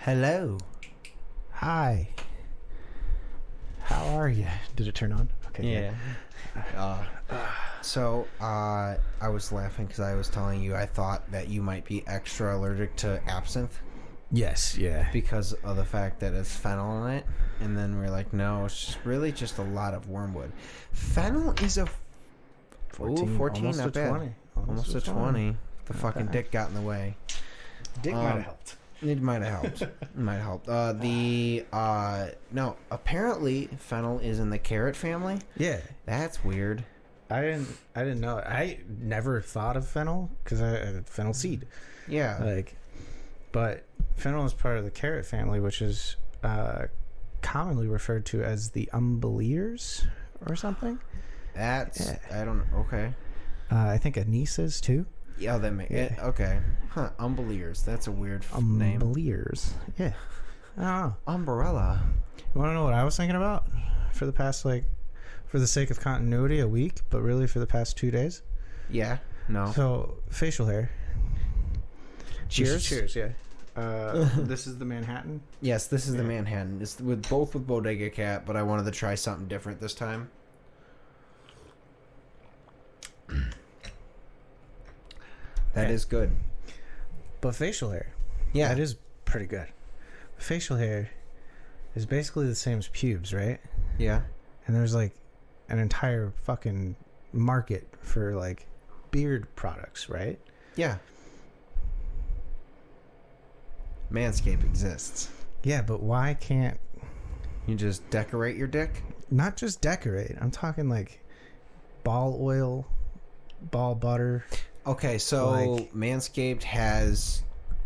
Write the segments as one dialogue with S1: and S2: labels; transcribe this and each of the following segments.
S1: Hello.
S2: Hi. How are you? Did it turn on? Okay.
S1: Yeah. So I was laughing because I was telling you I thought that you might be extra allergic to absinthe
S2: Yes. Yeah.
S1: because of the fact that it's fennel in it. And then we're like, no, it's just really just a lot of wormwood. Fennel is a 14,
S2: almost
S1: not
S2: a
S1: bad.
S2: 20.
S1: Almost a 20. The fucking
S2: bad.
S1: dick got in the way.
S2: Dick might have helped.
S1: It might have helped. It might have helped. No, apparently fennel is in the carrot family.
S2: Yeah.
S1: That's weird.
S2: I didn't know. I never thought of fennel because I had fennel seed.
S1: Yeah.
S2: But fennel is part of the carrot family, which is commonly referred to as the umbelliers or something.
S1: That's I don't know. Okay.
S2: I think anise is too.
S1: Yeah, that may okay. Huh, umbelliers. That's a weird name.
S2: Umbelliers. Yeah. I don't know.
S1: Umbrella.
S2: You want to know what I was thinking about for the past, for the sake of continuity, a week, but really for the past 2 days?
S1: Yeah. No.
S2: So, facial hair.
S1: Cheers.
S2: Cheers, yeah. This is the Manhattan.
S1: Yes, this is the Manhattan. It's with Bodega Cat, but I wanted to try something different this time. That is good.
S2: But facial hair.
S1: Yeah.
S2: That is pretty good. Facial hair is basically the same as pubes, right?
S1: Yeah.
S2: And there's an entire fucking market for beard products, right?
S1: Yeah. Manscaped exists.
S2: Yeah, but why can't
S1: You just decorate your dick?
S2: not just decorate? I'm talking ball oil, ball butter.
S1: Okay, so Manscaped has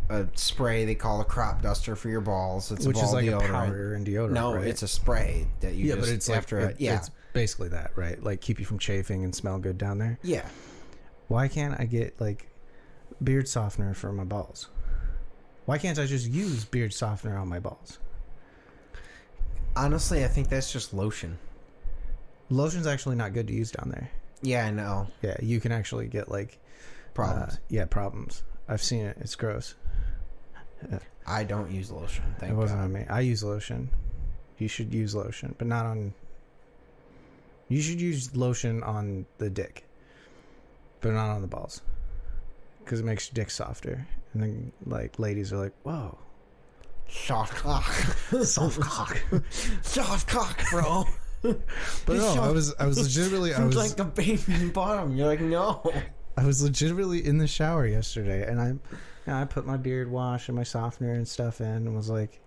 S1: a spray they call a crop duster for your balls. It's
S2: Which
S1: a ball
S2: is like
S1: deodorant.
S2: a powder and deodorant.
S1: No,
S2: right?
S1: it's a spray that you
S2: but it's
S1: it's
S2: basically that, right? Keep you from chafing and smell good down there.
S1: yeah.
S2: Why can't I get beard softener for my balls? Why can't I just use beard softener on my balls?
S1: Honestly, I think that's just lotion.
S2: Lotion's actually not good to use down there.
S1: Yeah, I know.
S2: Yeah, you can actually get
S1: Problems.
S2: problems. I've seen it. It's gross.
S1: I don't use lotion. Thank
S2: It wasn't
S1: God.
S2: on me. I use lotion. You should use lotion, but not on. You should use lotion on the dick, but not on the balls, because it makes your dick softer. And then ladies are like, "Whoa,
S1: Soft cock.
S2: soft cock."
S1: Soft cock, bro.
S2: But no, I was legitimately
S1: It's like a baby bottom. You're like, no.
S2: I was legitimately in the shower yesterday, and I put my beard wash and my softener and stuff in, and was like,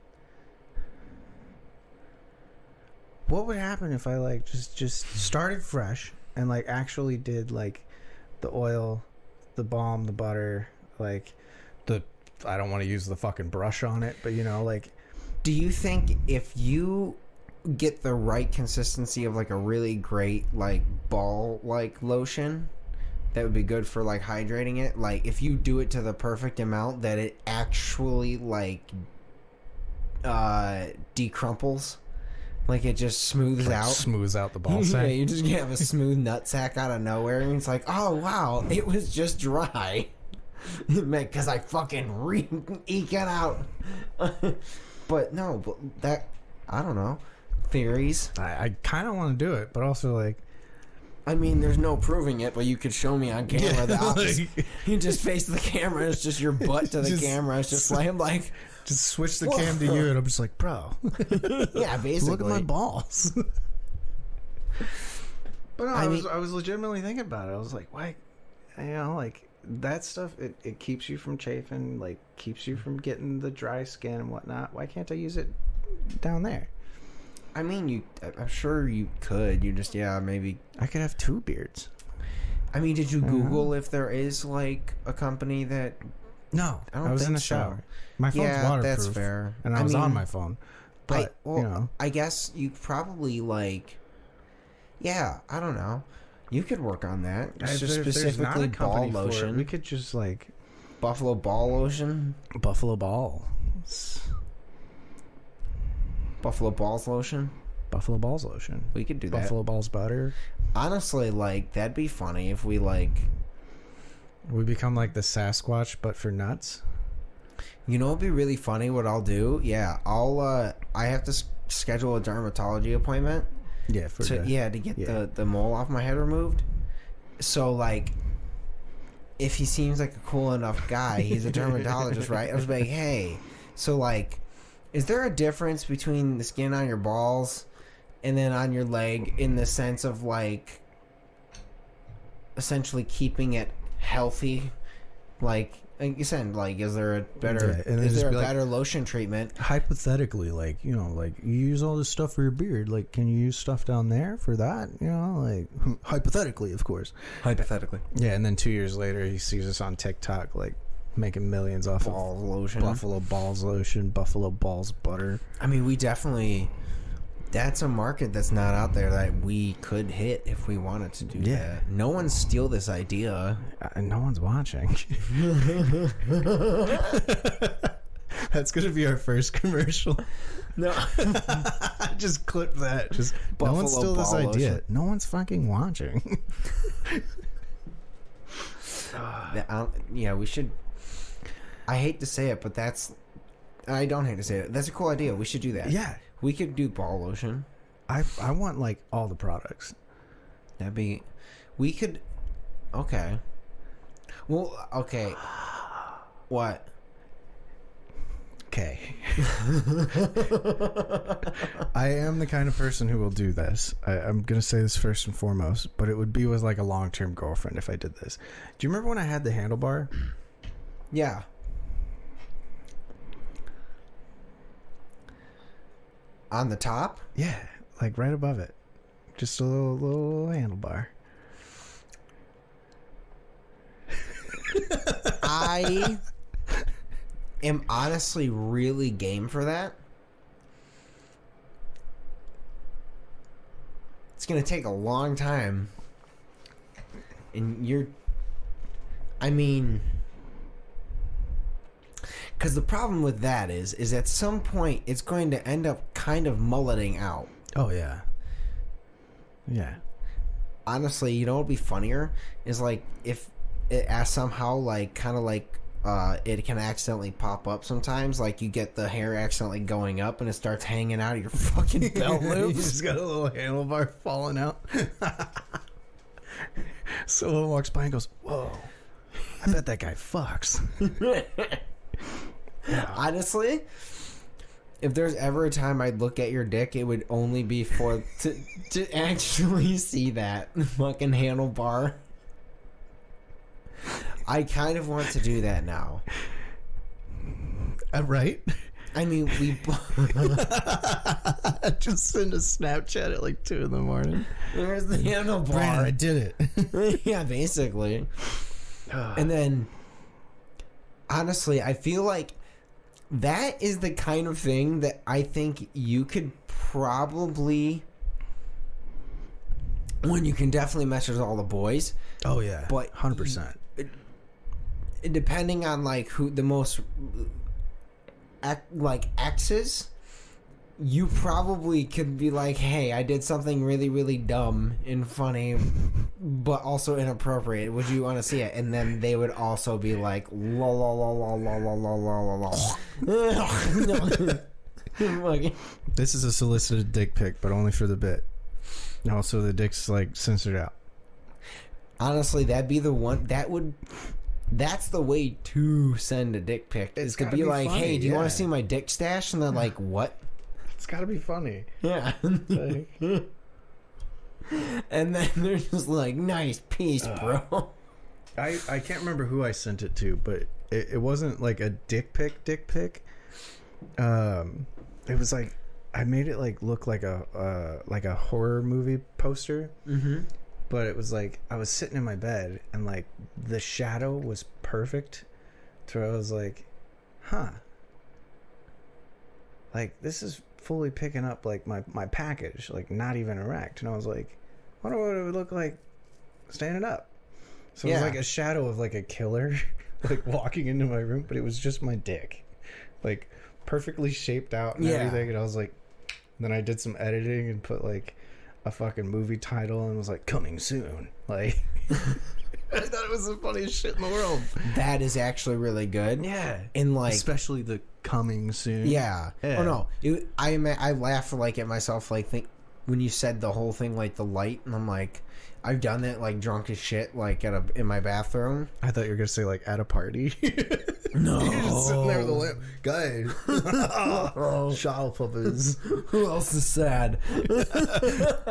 S2: what would happen if I just started fresh and actually did the oil, the balm, the butter, I don't want to use the fucking brush on it, but
S1: Do you think if you get the right consistency of a really great ball lotion that would be good for hydrating it, if you do it to the perfect amount that it actually decrumples, it just smooths out
S2: the ball
S1: yeah,
S2: sack.
S1: you just have a smooth nut sack out of nowhere and it's oh wow, it was just dry because I fucking eke it out. But that I don't know, theories.
S2: I kind of want to do it, but also
S1: I mean, there's no proving it, but you could show me on camera the opposite. You just face the camera, it's just your butt to the camera. It's just I'm
S2: just switch the cam to you, and I'm just bro.
S1: Yeah, basically.
S2: Look at my balls. But no, I was legitimately thinking about it. I was like, why? That stuff, it keeps you from chafing, keeps you from getting the dry skin and whatnot. Why can't I use it down there?
S1: I mean, I'm sure you could. You just, maybe.
S2: I could have 2 beards.
S1: I mean, did you Google if there is, a company that...
S2: No,
S1: I
S2: was in the shower. My phone's waterproof.
S1: That's fair.
S2: And I was on my phone. But,
S1: I guess you probably, yeah, I don't know. You could work on that. It's just specifically ball lotion.
S2: We could just,
S1: Buffalo ball lotion?
S2: Buffalo balls.
S1: Buffalo balls lotion?
S2: Buffalo balls lotion.
S1: We could do that.
S2: Buffalo balls butter.
S1: Honestly, that'd be funny if we
S2: We become the Sasquatch, but for nuts.
S1: You know what'd be really funny? What I'll do? Yeah, I have to schedule a dermatology appointment.
S2: Yeah,
S1: to get the mole off my head removed. So like, if he seems like a cool enough guy, he's a dermatologist, right? I was like, hey, so like, is there a difference between the skin on your balls and then on your leg in the sense of like, essentially keeping it healthy? Like you said, like, is there a better better lotion treatment?
S2: Hypothetically, like, you know, like, you use all this stuff for your beard, like, can you use stuff down there for that? You know, like, hypothetically, of course.
S1: Hypothetically.
S2: Yeah, and then 2 years later, he sees us on TikTok, like, making millions off
S1: balls
S2: of
S1: lotion,
S2: Buffalo Balls lotion, Buffalo Balls butter.
S1: I mean, we definitely... That's a market that's not out there that we could hit if we wanted to do that. No one steal this idea.
S2: No one's watching. That's going to be our first commercial.
S1: No.
S2: Just clip that. Just no one steal this idea. Lotion. No one's fucking watching.
S1: Yeah, we should... I hate to say it, but that's... I don't hate to say it. That's a cool idea. We should do that.
S2: Yeah.
S1: We could do ball lotion.
S2: I want, like, all the products.
S1: That'd be... We could... Okay. Well, okay. What?
S2: Okay. I am the kind of person who will do this. I'm going to say this first and foremost, but it would be with, like, a long-term girlfriend if I did this. Do you remember when I had the handlebar?
S1: Yeah. On the top?
S2: Yeah, like right above it. Just a little handlebar.
S1: I am honestly really game for that. It's going to take a long time. And I mean... Because the problem with that is at some point it's going to end up kind of mulleting out.
S2: Oh, yeah. Yeah.
S1: Honestly, you know what would be funnier? Is like if it somehow like kind of like it can accidentally pop up sometimes. Like you get the hair accidentally going up and it starts hanging out of your fucking belt loop.
S2: You just got a little handlebar falling out. Someone walks by and goes, whoa, I bet that guy fucks.
S1: Honestly, if there's ever a time I'd look at your dick, it would only be for to actually see that fucking handlebar. I kind of want to do that now.
S2: Right?
S1: I mean, we
S2: just send a Snapchat at like 2 in.
S1: There's the handlebar.
S2: Brandon, I did
S1: it. Yeah, basically. And then, honestly, I feel like that is the kind of thing that I think you could probably, when you can definitely mesh with all the boys.
S2: Oh yeah,
S1: but
S2: 100%.
S1: Depending on like who the most like exes, you probably could be like, hey, I did something really, really dumb and funny, but also inappropriate. Would you want to see it? And then they would also be like, la la la la la la la la la.
S2: This is a solicited dick pic, but only for the bit. Also, the dick's like censored out.
S1: Honestly, that'd be the one that would. That's the way to send a dick pic. Is to be like, funny, hey, do you want to see my dick stash? And they're like, what?
S2: It's got to be funny.
S1: Yeah. And then they're just like, nice piece, bro.
S2: I can't remember who I sent it to, but it wasn't like a dick pic. It was like, I made it like look like a horror movie poster.
S1: Mm-hmm.
S2: But it was like, I was sitting in my bed and like the shadow was perfect. So I was like, huh. Like, this is fully picking up like my package, like not even erect. And I was like, I wonder what it would look like standing up. So it was like a shadow of like a killer like walking into my room, but it was just my dick, like perfectly shaped out and everything. And I was like, then I did some editing and put like a fucking movie title and was like, coming soon. Like I thought it was the funniest shit in the world.
S1: That is actually really good.
S2: Yeah.
S1: And like,
S2: especially the coming soon.
S1: yeah.
S2: Yeah.
S1: Oh no, I laughed like at myself like when you said the whole thing like the light, and I'm like, I've done that like drunk as shit like in my bathroom.
S2: I thought you were gonna say like at a party.
S1: No,
S2: You're just sitting there with a lamp, guys. Shadow puppets.
S1: Who else is sad?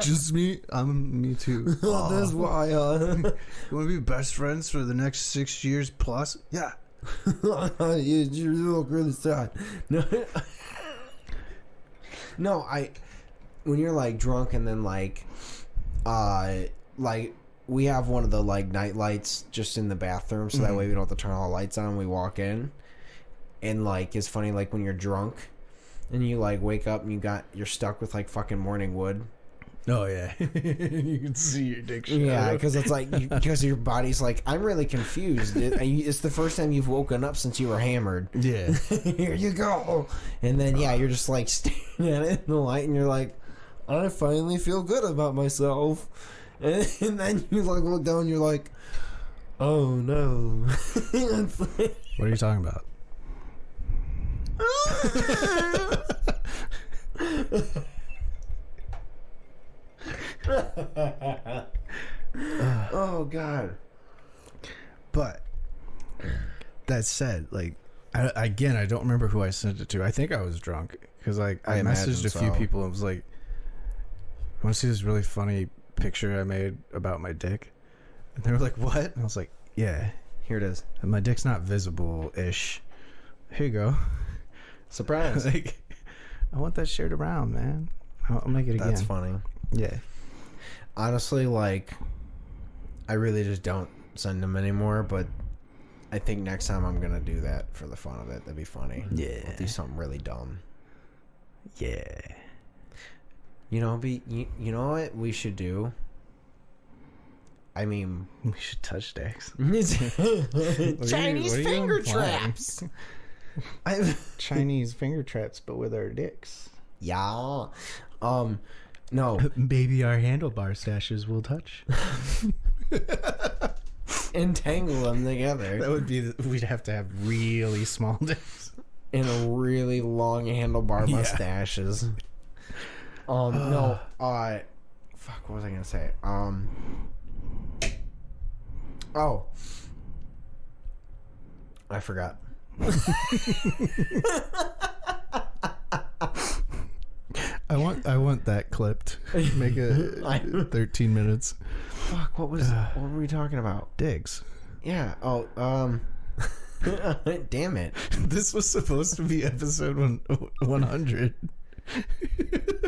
S2: Just me. Me too.
S1: That's why.
S2: You want to be best friends for the next 6 years plus? Yeah.
S1: You look really sad. No, no. When you're like drunk and then like we have one of the like night lights just in the bathroom, so that way we don't have to turn all the lights on when we walk in. And like it's funny, like when you're drunk and you like wake up and you're stuck with like fucking morning wood.
S2: Oh yeah. You can see your dick.
S1: Yeah, because it's like because your body's like, I'm really confused. It's the first time you've woken up since you were hammered.
S2: Yeah.
S1: Here you go. And then you're just like staring at it in the light, and you're like, I finally feel good about myself. And then you like look down, and you're like, oh no. It's like,
S2: What are you talking about?
S1: oh god.
S2: But that said, like, I don't remember who I sent it to. I think I was drunk because like I messaged a few people and was like, "I want to see this really funny picture I made about my dick," and they were like, "What?" And I was like, "Yeah,
S1: Here it is.
S2: my dick's not visible-ish. Here you go."
S1: Surprise.
S2: Like, I want that shared around, man. I'll make it again.
S1: That's funny.
S2: Yeah.
S1: Honestly, like, I really just don't send them anymore, but I think next time I'm gonna do that for the fun of it. That'd be funny.
S2: Yeah.
S1: I'll do something really dumb.
S2: Yeah.
S1: You know, you know what we should do? I mean,
S2: We should touch dicks.
S1: Chinese
S2: what are you
S1: finger
S2: implying?
S1: traps.
S2: Chinese finger traps, but with our dicks.
S1: Yeah. No.
S2: Baby, our handlebar stashes will touch.
S1: Entangle them together
S2: That would be. We'd have to have really small dicks.
S1: in a really long handlebar
S2: Yeah.
S1: mustaches. No. Fuck. What was I gonna say? Oh. I forgot.
S2: I want that clipped. Make it 13 minutes.
S1: Fuck. What were we talking about?
S2: Dicks.
S1: Yeah. Oh. Damn it.
S2: This was supposed to be episode 100.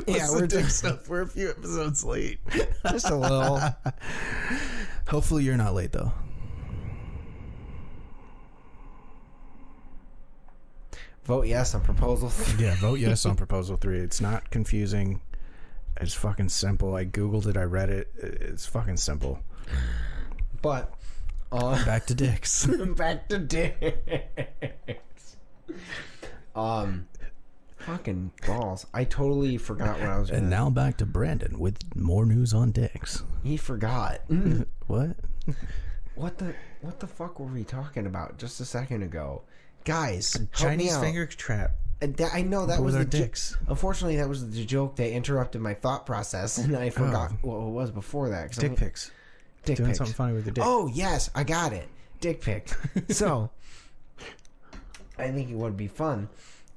S1: Yeah,
S2: we're
S1: we're
S2: dick
S1: just
S2: stuff. We're a few episodes late.
S1: a little.
S2: Hopefully, you're not late though.
S1: Vote yes on proposal 3.
S2: Yeah, vote yes on proposal 3. It's not confusing. It's fucking simple. I googled it. I read it. It's fucking simple.
S1: But
S2: Back to dicks.
S1: back to dicks. Fucking balls. I totally forgot what I was.
S2: And now back to Brandon with more news on dicks.
S1: He forgot.
S2: What?
S1: What the fuck were we talking about just a second ago, guys? help me
S2: Chinese
S1: out.
S2: finger trap.
S1: I know that
S2: With
S1: was
S2: our
S1: the
S2: dicks.
S1: Unfortunately, that was the joke that interrupted my thought process, and I forgot what it was before that. 'Cause
S2: Dick pics.
S1: Dick
S2: Doing
S1: pics.
S2: something funny with your dick.
S1: Oh yes, I got it. Dick pic. So, I think it would be fun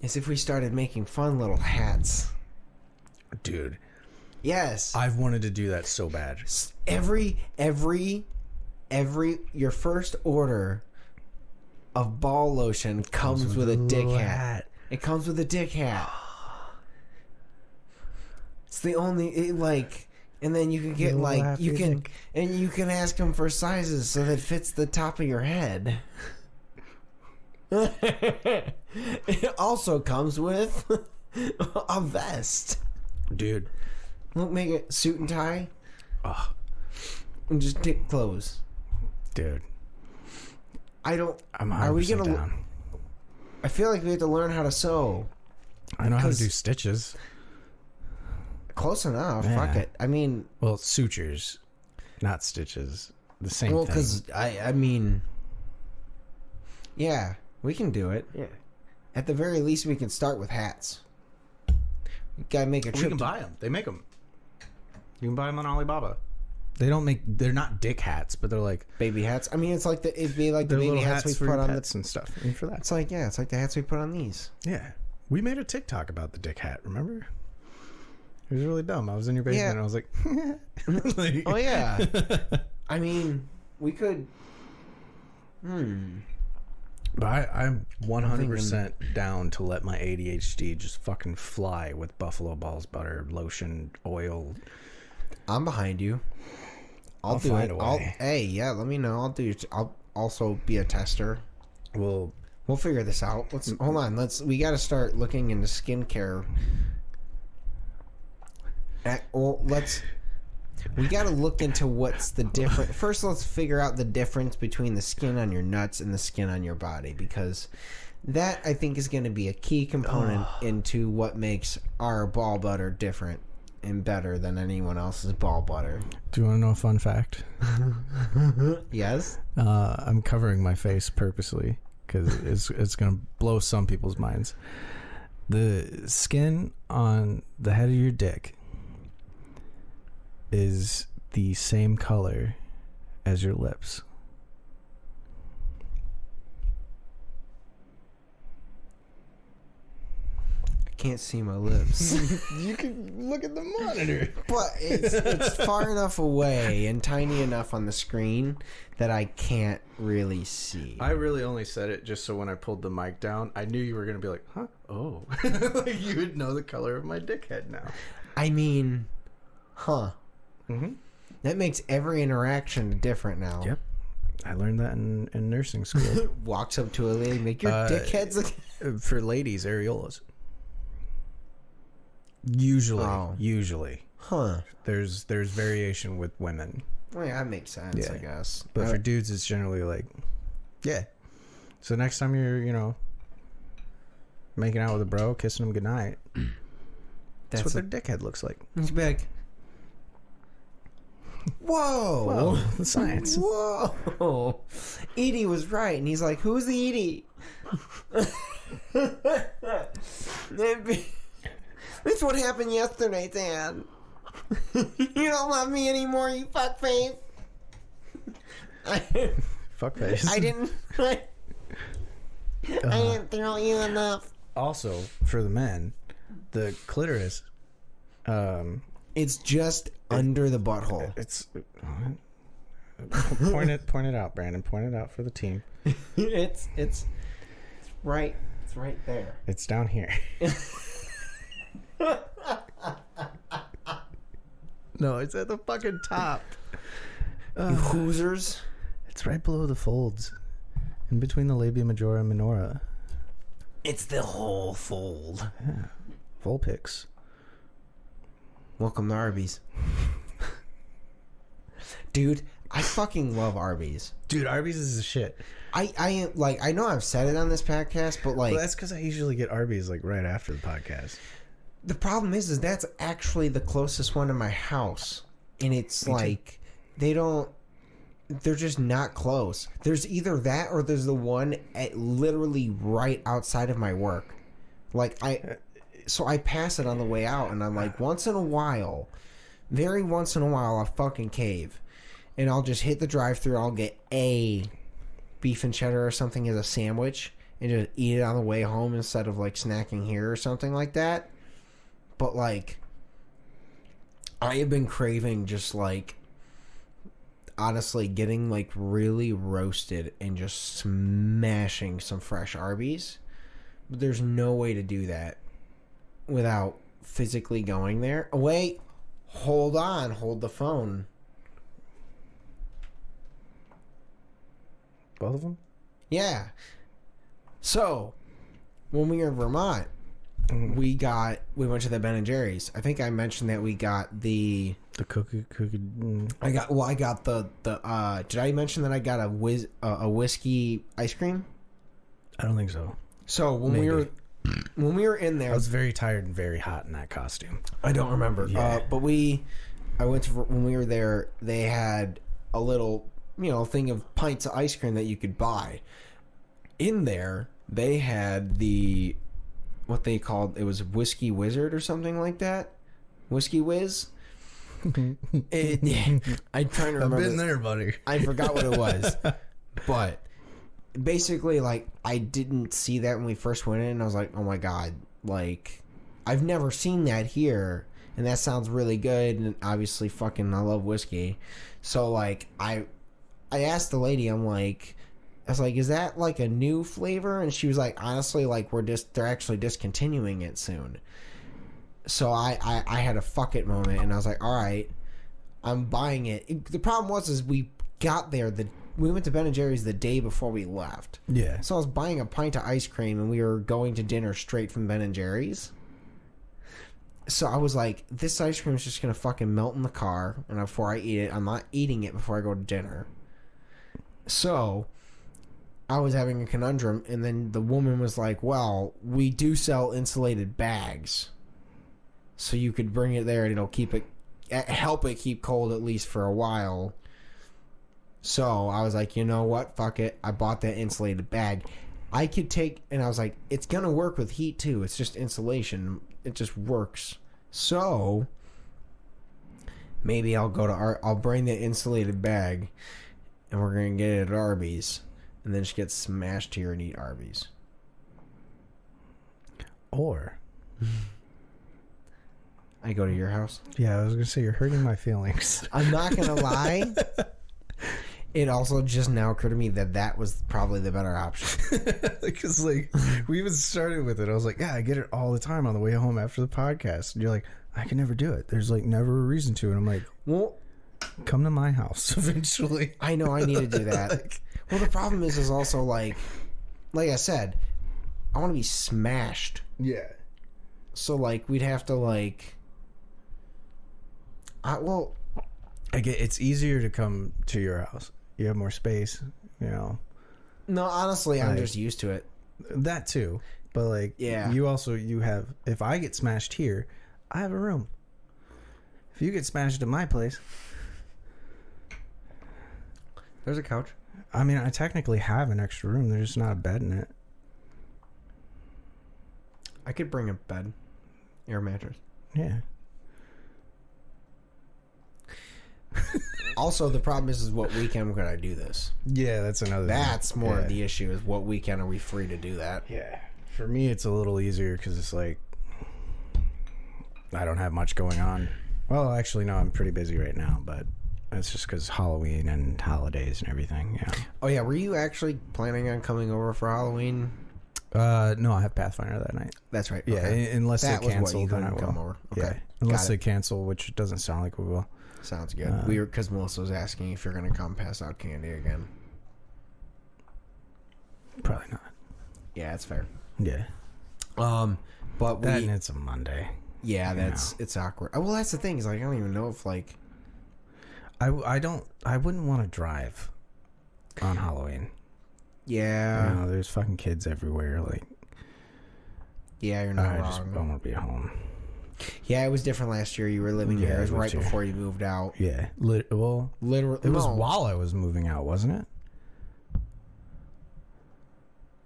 S1: is if we started making fun little hats.
S2: Dude,
S1: Yes.
S2: I've wanted to do that so bad.
S1: Every your first order of ball lotion comes with a dick hat. It comes with a dick hat. It's the only and then you can get you can ask them for sizes so that it fits the top of your head. It also comes with a vest.
S2: Dude.
S1: We'll make it suit and tie.
S2: Oh,
S1: And just take clothes.
S2: dude.
S1: I'm
S2: Are we gonna down.
S1: I feel like we have to learn how to sew.
S2: I know how to
S1: 'cause-
S2: do stitches.
S1: Close enough.
S2: Yeah.
S1: Fuck it. I mean,
S2: Well, sutures, not stitches. the same
S1: Well,
S2: thing.
S1: because I mean, yeah, we can do it.
S2: Yeah.
S1: At the very least, we can start with hats. We gotta make a trip.
S2: We can buy them. They make them. You can buy them on Alibaba. They're not dick hats, but they're like
S1: baby hats. I mean, it'd be like the
S2: they're
S1: baby
S2: little
S1: hats we
S2: for
S1: put
S2: your
S1: on
S2: pets and stuff. And for that,
S1: It's like the hats we put on these.
S2: yeah, we made a TikTok about the dick hat. Remember? It was really dumb. I was in your basement and I was like, like
S1: Oh yeah. I mean, we could.
S2: But I'm 100% down to let my ADHD just fucking fly with buffalo balls, butter, lotion, oil.
S1: I'm behind you. I'll do
S2: find
S1: it.
S2: a way.
S1: Hey, yeah. Let me know. I'll also be a tester.
S2: We'll
S1: figure this out. Hold on. We got to start looking into skincare. We got to look into what's the difference. First, let's figure out the difference between the skin on your nuts and the skin on your body, because that, I think, is going to be a key component into what makes our ball butter different and better than anyone else's ball butter.
S2: Do you want to know a fun fact?
S1: Yes?
S2: I'm covering my face purposely because it's going to blow some people's minds. The skin on the head of your dick is the same color as your lips.
S1: I can't see my lips.
S2: You can look at the monitor.
S1: But it's far enough away and tiny enough on the screen that I can't really see.
S2: I really only said it just so when I pulled the mic down, I knew you were going to be like, huh? Oh. Like you would know the color of my dick head now.
S1: I mean, huh.
S2: Mm-hmm.
S1: That makes every interaction different now.
S2: Yep. I learned that in nursing school.
S1: Walks up to a lady, make your dickheads look...
S2: For ladies, areolas. Usually.
S1: Oh.
S2: Usually.
S1: Huh.
S2: There's variation with women.
S1: Well, yeah, that makes sense,
S2: Yeah.
S1: I guess.
S2: But for dudes, it's generally like, yeah. So next time you're, making out with a bro, kissing him goodnight, that's what their dickhead looks like.
S1: He's back. Whoa.
S2: Whoa, the science.
S1: Whoa. Edie was right. And he's like, who's the Edie? That's what happened yesterday, Dad. You don't love me anymore, you fuckface.
S2: Fuckface.
S1: I didn't throw you enough.
S2: Also, for the men, the clitoris,
S1: it's just under the butthole.
S2: it's point it out, Brandon. Point it out for the team.
S1: It's right. It's right there.
S2: It's down here. No, it's at the fucking top.
S1: You Hoosers.
S2: It's right below the folds, in between the labia majora and minora.
S1: It's the whole fold.
S2: Yeah, Volpix.
S1: Welcome to Arby's. Dude, I fucking love Arby's.
S2: Dude, Arby's is the shit.
S1: I know I've said it on this podcast, but like,
S2: Well, that's because I usually get Arby's like right after the podcast.
S1: the problem is that's actually the closest one to my house, and it's like they're just not close. There's either that or there's the one at literally right outside of my work. Like so I pass it on the way out, and I'm like, once in a while, I'll fucking cave, and I'll just hit the drive-thru. I'll get a beef and cheddar or something as a sandwich and just eat it on the way home instead of like snacking here or something like that. But like, I have been craving just like, honestly, getting like really roasted and just smashing some fresh Arby's. But there's no way to do that without physically going there. Wait, hold on, hold the phone.
S2: Both of them?
S1: Yeah. So, when we were in Vermont, we went to the Ben and Jerry's. I think I mentioned that we got the
S2: cookie.
S1: I got the did I mention that I got a whiskey ice cream?
S2: I don't think so.
S1: So when we were in there,
S2: I was very tired and very hot in that costume.
S1: I don't remember.
S2: Yeah.
S1: But I went to when we were there. They had a little thing of pints of ice cream that you could buy. In there, they had what they called, it was Whiskey Wizard or something like that. Whiskey Whiz. I'm trying to remember.
S2: I've been there, buddy.
S1: I forgot what it was. But basically, like, I didn't see that when we first went in, and I was like, oh my god, like, I've never seen that here, and that sounds really good, and obviously fucking I love whiskey. So, like, I asked the lady, I was like, is that like a new flavor? And she was like, honestly, like, they're actually discontinuing it soon. So I had a fuck it moment, and I was like, all right, I'm buying it. The problem was we got there, we went to Ben & Jerry's the day before we left.
S2: Yeah.
S1: So I was buying a pint of ice cream, and we were going to dinner straight from Ben & Jerry's. So I was like, this ice cream is just going to fucking melt in the car, and before I eat it, I'm not eating it before I go to dinner. So I was having a conundrum, and then the woman was like, well, we do sell insulated bags. So you could bring it there, and it'll help it keep cold at least for a while. So I was like, you know what? Fuck it. I bought that insulated bag. I could take, and I was like, it's going to work with heat too. It's just insulation. It just works. So maybe I'll bring the insulated bag, and we're going to get it at Arby's, and then just get smashed here and eat Arby's.
S2: Or
S1: I go to your house.
S2: yeah, I was gonna say you're hurting my feelings.
S1: I'm not going to lie. It also just now occurred to me that was probably the better option.
S2: Because, like, we even started with it. I was like, yeah, I get it all the time on the way home after the podcast. And you're like, I can never do it. There's, like, never a reason to. And I'm like,
S1: Well,
S2: come to my house eventually.
S1: I know I need to do that.
S2: Like,
S1: well, the problem is also, like I said, I want to be smashed.
S2: yeah.
S1: So, like, we'd have to, like...
S2: I get it's easier to come to your house. You have more space, you know.
S1: No, honestly, I'm
S2: Like,
S1: just used to it.
S2: That too. But, like,
S1: Yeah.
S2: you have, if I get smashed here, I have a room. If you get smashed at my place,
S1: There's a couch.
S2: I mean, I technically have an extra room. There's just not a bed in it.
S1: I could bring a bed. Air mattress.
S2: Yeah.
S1: Also, the problem is what weekend could I do this?
S2: Yeah, that's another thing.
S1: That's more
S2: Yeah.
S1: of the issue, is what weekend are we free to do that?
S2: Yeah. For me, it's a little easier because it's like I don't have much going on. Well, actually, no, I'm pretty busy right now, but that's just because Halloween and holidays and everything. Yeah.
S1: Oh, yeah. Were you actually planning on coming over for Halloween?
S2: No, I have Pathfinder that night.
S1: That's right.
S2: Yeah,
S1: Okay.
S2: unless
S1: That
S2: they
S1: was what
S2: cancel,
S1: you
S2: then I
S1: couldn't
S2: will.
S1: come over. Okay.
S2: Yeah, unless
S1: Got
S2: they
S1: it.
S2: cancel, which doesn't sound like we will.
S1: Sounds good. Because Melissa was asking if you're going to come pass out candy again.
S2: Probably not.
S1: Yeah, that's fair.
S2: Yeah.
S1: But
S2: That and it's a Monday.
S1: yeah, it's awkward. Oh, well, that's the thing, is like, I don't even know if, like,
S2: I wouldn't want to drive on Halloween.
S1: yeah,
S2: You know, there's fucking kids everywhere. Like,
S1: yeah, you're not
S2: I just
S1: wrong.
S2: want to be home.
S1: Yeah, it was different last year. You were living
S2: Yeah,
S1: here. It was
S2: I lived
S1: right
S2: here.
S1: before you moved out.
S2: Yeah. Well,
S1: Literally,
S2: it was
S1: no,
S2: while I was moving out, wasn't it?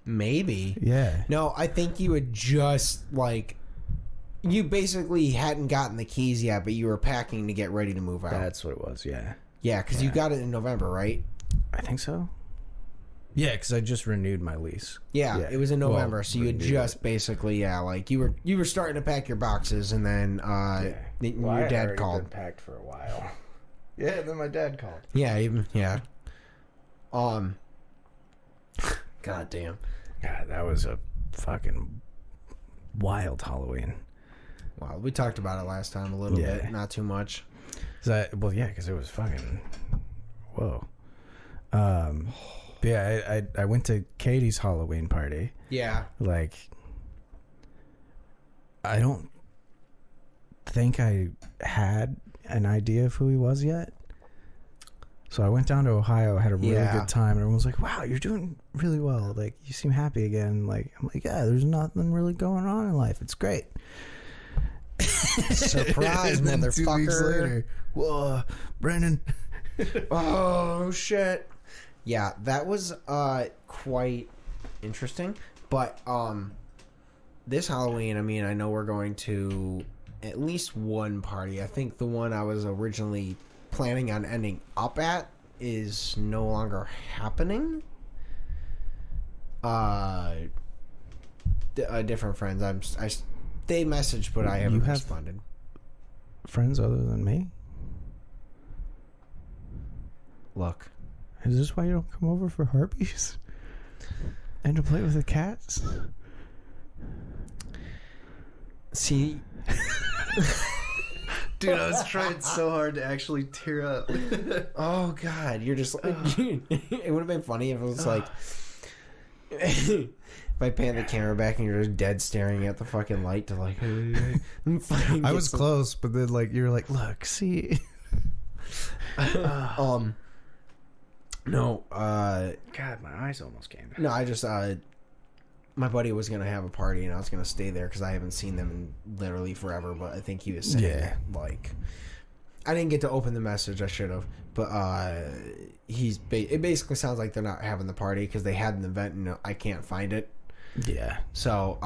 S1: maybe.
S2: Yeah.
S1: No, I think you had just, like, you basically hadn't gotten the keys yet, but you were packing to get ready to move out.
S2: That's what it was. Yeah.
S1: Yeah, because you got it in November, right?
S2: I think so. Yeah, because I just renewed my lease.
S1: Yeah,
S2: Yeah.
S1: it was in November,
S2: Well,
S1: so you had
S2: renewed
S1: just
S2: it.
S1: basically, like, you were starting to pack your boxes, and then your dad called.
S2: Been packed for a while. Yeah, then my dad called.
S1: Yeah, yeah. God damn.
S2: God, that was a fucking wild Halloween.
S1: Wow, we talked about it last time a little
S2: Yeah.
S1: bit, not too much.
S2: Well, yeah, because it was fucking whoa. Yeah, I went to Katie's Halloween party.
S1: Yeah.
S2: Like, I don't think I had an idea of who he was yet. So I went down to Ohio, had a really good time, and everyone was like, wow, you're doing really well. Like, you seem happy again. Like, I'm like, yeah, there's nothing really going on in life. It's great.
S1: Surprise,
S2: And then 2 weeks
S1: motherfucker.
S2: later, whoa, Brandon,
S1: Oh shit. Yeah, that was quite interesting. But this Halloween, I mean, I know we're going to at least one party. I think the one I was originally planning on ending up at is no longer happening. Different friends. They messaged, but I haven't responded.
S2: Friends other than me?
S1: Look,
S2: is this why you don't come over for herpes? And to play with the cats?
S1: See,
S2: dude, I was trying so hard to actually tear up.
S1: Oh God, you're just like, it would have been funny if it was like, if I pan the camera back and you're just dead staring at the fucking light to like,
S2: I was close, but then like you were like, look, see.
S1: No,
S2: God, my eyes almost came back.
S1: No, I just my buddy was gonna have a party and I was gonna stay there because I haven't seen them in literally forever. But I think he was saying like, I didn't get to open the message. I should have. But it basically sounds like they're not having the party because they had an event and I can't find it.
S2: Yeah.
S1: So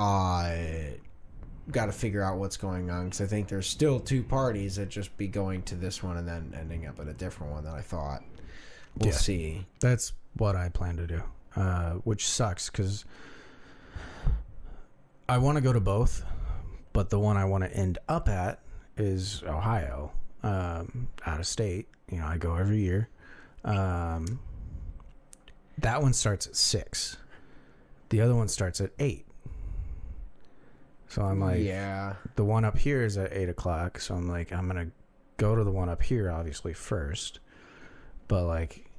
S1: got to figure out what's going on because I think there's still two parties that just be going to this one and then ending up at a different one that I thought. We'll see.
S2: That's what I plan to do, which sucks because I want to go to both, but the one I want to end up at is Ohio, out of state. You know, I go every year. That one starts at 6. The other one starts at 8. So I'm like, the one up here is at 8 o'clock. So I'm like, I'm going to go to the one up here, obviously, first. But like,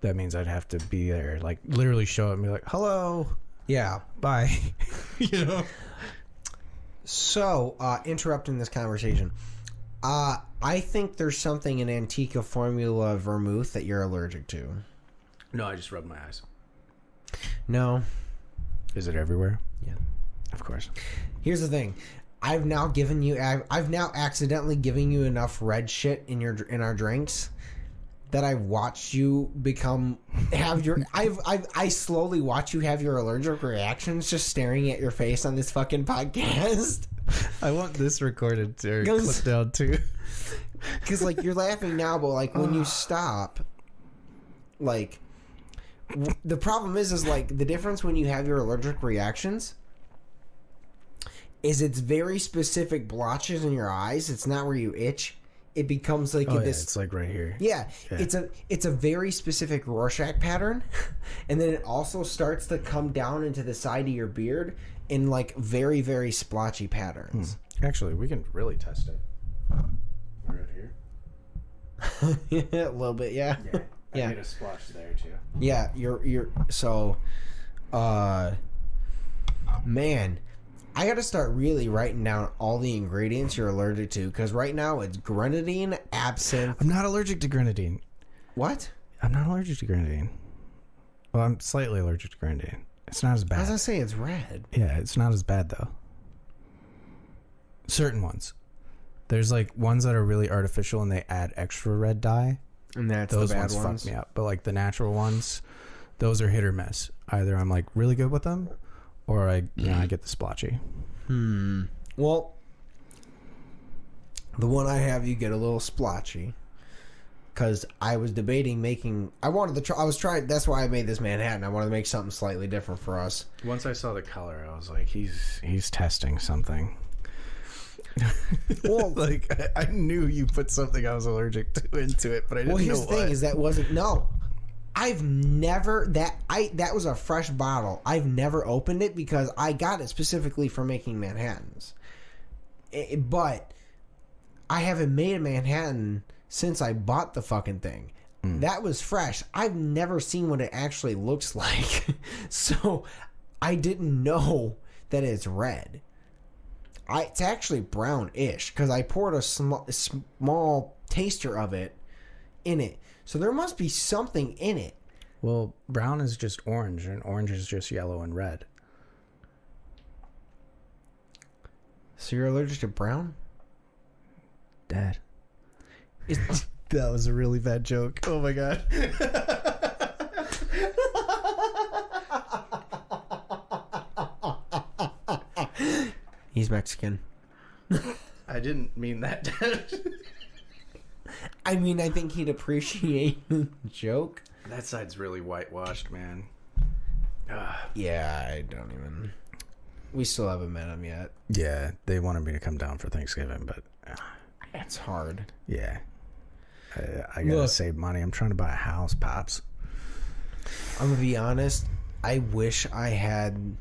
S2: that means I'd have to be there, like literally show up and be like, hello.
S1: Yeah.
S2: Bye. You know?
S1: So, interrupting this conversation. I think there's something in Antica Formula Vermouth that you're allergic to.
S2: No, I just rubbed my eyes.
S1: No.
S2: Is it everywhere?
S1: Yeah.
S2: Of course.
S1: Here's the thing. I've now accidentally given you enough red shit in our drinks that I've watched you I slowly watch you have your allergic reactions just staring at your face on this fucking podcast.
S2: I want this recorded or clipped down too.
S1: Because like you're laughing now, but like when you stop, like the problem is like the difference when you have your allergic reactions is it's very specific blotches in your eyes. It's not where you itch. It becomes like this.
S2: It's like right here.
S1: Yeah, it's a very specific Rorschach pattern, and then it also starts to come down into the side of your beard in like very very splotchy patterns.
S2: Actually, we can really test it. Right here.
S1: Yeah, a little bit. Yeah.
S2: I made a splotch there too.
S1: Yeah, you're so, man. I gotta start really writing down all the ingredients you're allergic to, because right now it's grenadine, absinthe.
S2: I'm not allergic to grenadine.
S1: What?
S2: I'm not allergic to grenadine. Well, I'm slightly allergic to grenadine. It's not as bad.
S1: I was gonna say it's red.
S2: Yeah, it's not as bad though. Certain ones. There's like ones that are really artificial and they add extra red dye.
S1: And that's
S2: those
S1: the bad
S2: ones
S1: ones.
S2: fuck me up. But like the natural ones, those are hit or miss. Either I'm like really good with them, or I get the splotchy.
S1: Well, the one I have, you get a little splotchy. Because I was debating making... I wanted to try... I was trying... That's why I made this Manhattan. I wanted to make something slightly different for us.
S2: Once I saw the color, I was like, he's testing something. Well, like, I knew you put something I was allergic to into it, but I didn't know what.
S1: Well, here's the thing is that wasn't... No. I've never... That was a fresh bottle. I've never opened it because I got it specifically for making Manhattans. But I haven't made a Manhattan since I bought the fucking thing. That was fresh. I've never seen what it actually looks like. So I didn't know that it's red. It's actually brownish because I poured a small taster of it in it. So there must be something in it.
S2: Well, brown is just orange, and orange is just yellow and red.
S1: So you're allergic to brown?
S2: Dad. That was a really bad joke. Oh my god.
S1: He's Mexican.
S2: I didn't mean that.
S1: I mean, I think he'd appreciate the joke.
S2: That side's really whitewashed, man.
S1: Yeah, I don't even. We still haven't met him yet.
S2: Yeah, they wanted me to come down for Thanksgiving, but
S1: It's hard.
S2: yeah. I gotta save money. I'm trying to buy a house, Pops.
S1: I'm gonna be honest. I wish I had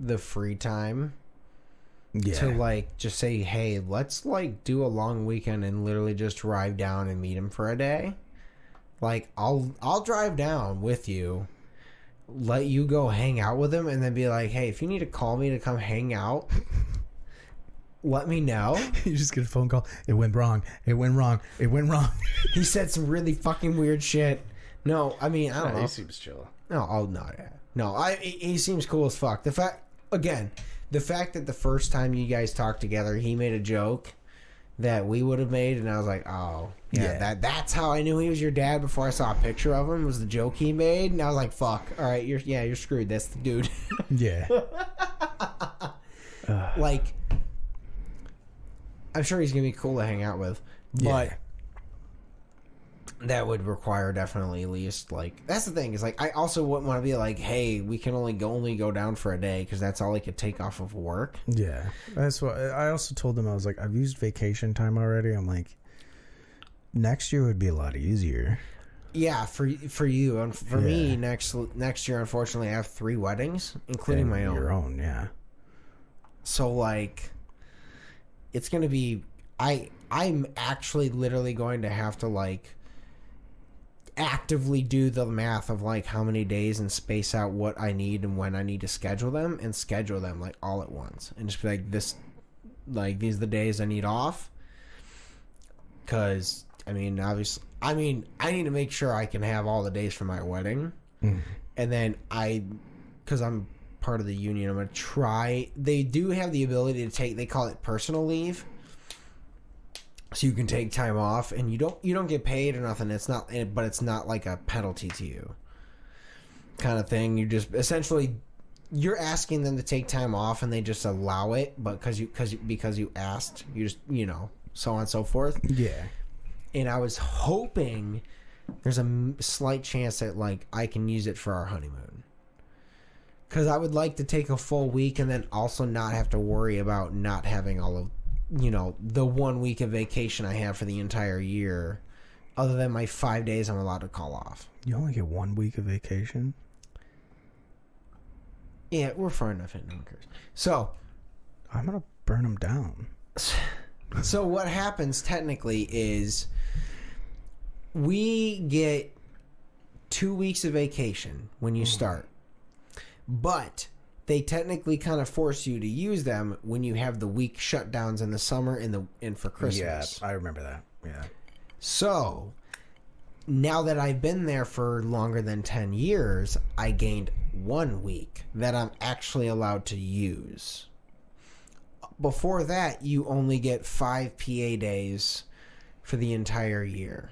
S1: the free time to like just say, hey, let's like do a long weekend and literally just drive down and meet him for a day. Like I'll drive down with you, let you go hang out with him, and then be like, hey, if you need to call me to come hang out, let me know.
S2: You just get a phone call. It went wrong. It went wrong. It went wrong.
S1: He said some really fucking weird shit. No, I mean, I don't know.
S2: He seems chill.
S1: No, oh no, yeah. No, he seems cool as fuck. The fact that the first time you guys talked together, he made a joke that we would have made, and I was like, oh, yeah. That's how I knew he was your dad before I saw a picture of him, was the joke he made, and I was like, fuck, all right, you're screwed. That's the dude.
S2: Yeah.
S1: Like, I'm sure he's gonna be cool to hang out with, but that would require definitely at least, like, that's the thing, is like, I also wouldn't want to be like, hey, we can only go down for a day because that's all I could take off of work.
S2: Yeah, that's what I also told them. I was like, I've used vacation time already. I'm like, next year would be a lot easier.
S1: Yeah, for you and for me, next year, unfortunately, I have 3 weddings, including my own.
S2: Your own, yeah.
S1: So like, it's gonna be, I'm actually literally going to have to like actively do the math of like how many days and space out what I need and when I need to schedule them, and schedule them like all at once, and just be like, this, like, these are the days I need off. Because I mean, obviously, I need to make sure I can have all the days for my wedding. And then because I'm part of the union, I'm gonna try. They do have the ability to take, they call it personal leave, so you can take time off and you don't get paid or nothing. It's not, but it's not like a penalty to you kind of thing. You just essentially, you're asking them to take time off and they just allow it, but because you asked, you just, so on and so forth.
S2: Yeah.
S1: And I was hoping there's a slight chance that like I can use it for our honeymoon, because I would like to take a full week and then also not have to worry about not having all of, the 1 week of vacation I have for the entire year, other than my 5 days I'm allowed to call off.
S2: You only get 1 week of vacation?
S1: Yeah, we're far enough in, no one cares. So
S2: I'm gonna burn them down.
S1: So what happens technically is we get 2 weeks of vacation when you start, but they technically kind of force you to use them when you have the week shutdowns in the summer and for Christmas.
S2: Yeah, I remember that. Yeah.
S1: So now that I've been there for longer than 10 years, I gained 1 week that I'm actually allowed to use. Before that, you only get 5 PA days for the entire year.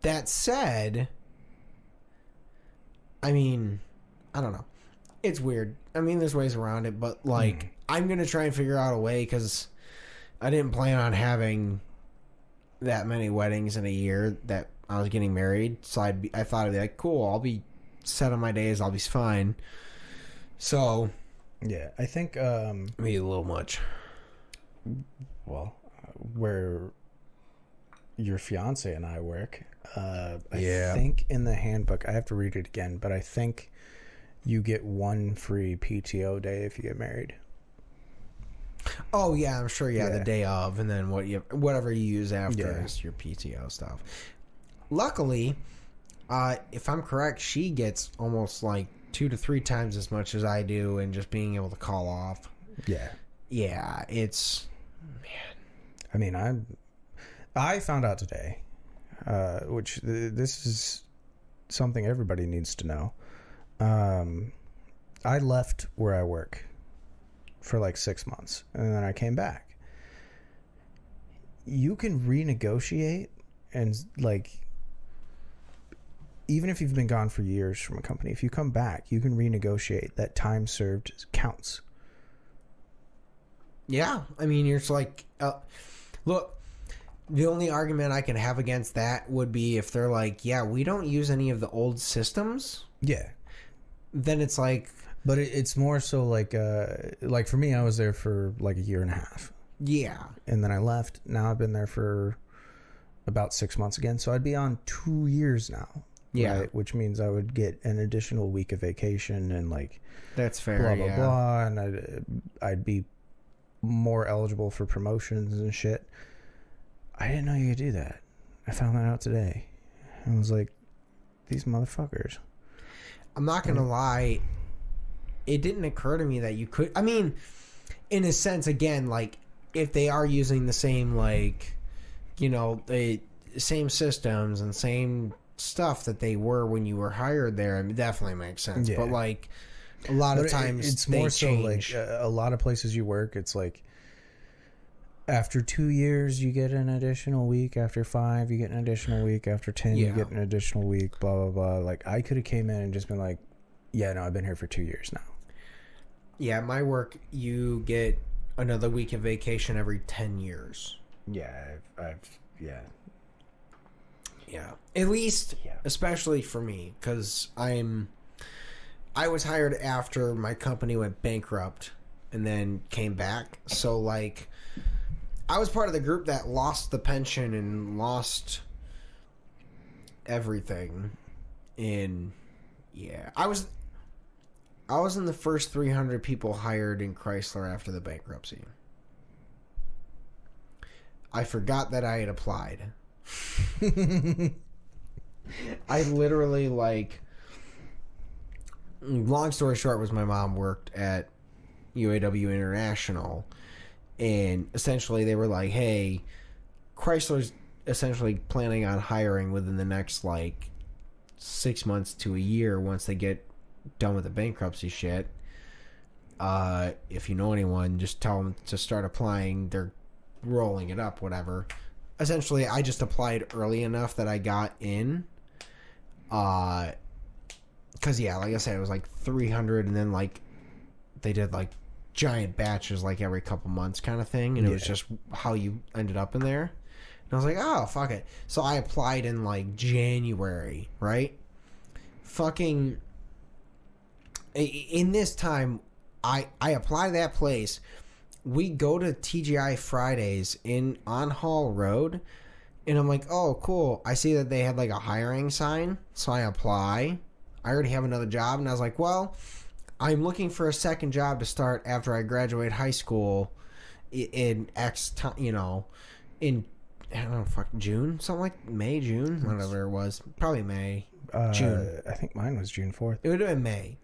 S1: That said, I mean, I don't know. It's weird. I mean, there's ways around it, but like, I'm going to try and figure out a way, because I didn't plan on having that many weddings in a year that I was getting married. So I thought I'd be like, cool, I'll be set on my days, I'll be fine. So,
S2: yeah, I think
S1: maybe a little much.
S2: Well, where your fiance and I work, I think in the handbook, I have to read it again, but I think you get 1 free PTO day if you get married.
S1: Oh yeah, I'm sure. Yeah, the day of, and then whatever you use after is your PTO stuff. Luckily, if I'm correct, she gets almost like 2 to 3 times as much as I do, and just being able to call off. Yeah, it's, man.
S2: I mean, I found out today, which this is something everybody needs to know. I left where I work for like 6 months, and then I came back. you can renegotiate and like even if you've been gone for years from a company, if you come back, you can renegotiate that time served counts.
S1: Yeah, I mean, you're just like, look, the only argument I can have against that would be if they're like, yeah, we don't use any of the old systems.
S2: Yeah.
S1: Then it's like,
S2: but it's more so like for me, I was there for like a year and a half.
S1: Yeah.
S2: And then I left. Now I've been there for about 6 months again. So I'd be on 2 years now.
S1: Yeah.
S2: Right? Which means I would get an additional week of vacation and like
S1: That's fair.
S2: blah, blah,
S1: yeah.
S2: blah. And I'd be more eligible for promotions and shit. I didn't know you could do that. I found that out today. I was like, these motherfuckers.
S1: I'm not going to lie. It didn't occur to me that you could. I mean, in a sense, again, like, if they are using the same, like, you know, the same systems and same stuff that they were when you were hired there, it definitely makes sense.
S2: Yeah.
S1: But, like, a lot of times
S2: it's
S1: they
S2: more so
S1: change.
S2: like a lot of places you work, it's like after 2 years you get an additional week, after 5 you get an additional week, after 10 you get an additional week, blah blah blah. Like I could have came in and just been like, yeah, no, I've been here for 2 years now.
S1: Yeah, my work, you get another week of vacation every 10 years.
S2: Yeah, I've yeah.
S1: At least, especially for me, because I was hired after my company went bankrupt and then came back. So, like, I was part of the group that lost the pension and lost everything. I was in the first 300 people hired in Chrysler after the bankruptcy. I forgot that I had applied. I literally, like, long story short was my mom worked at UAW International, and essentially they were like, hey, Chrysler's essentially planning on hiring within the next, like, 6 months to a year once they get done with the bankruptcy shit. If you know anyone, just tell them to start applying. They're rolling it up, whatever. Essentially, I just applied early enough that I got in. Because, yeah, like I said, it was like 300, and then, like, they did, like, giant batches, like, every couple months kind of thing, and it was just how you ended up in there. And I was like, oh, fuck it. So I applied in, like, January, right? Fucking... In this time, I apply to that place. We go to TGI Fridays on Hall Road, and I'm like, oh, cool. I see that they had like a hiring sign, so I apply. I already have another job, and I was like, well, I'm looking for a second job to start after I graduate high school in X time, you know, in, I don't know, June? Something like May, June? Whatever it was. Probably May. June.
S2: I think mine was June 4th.
S1: It would have been May.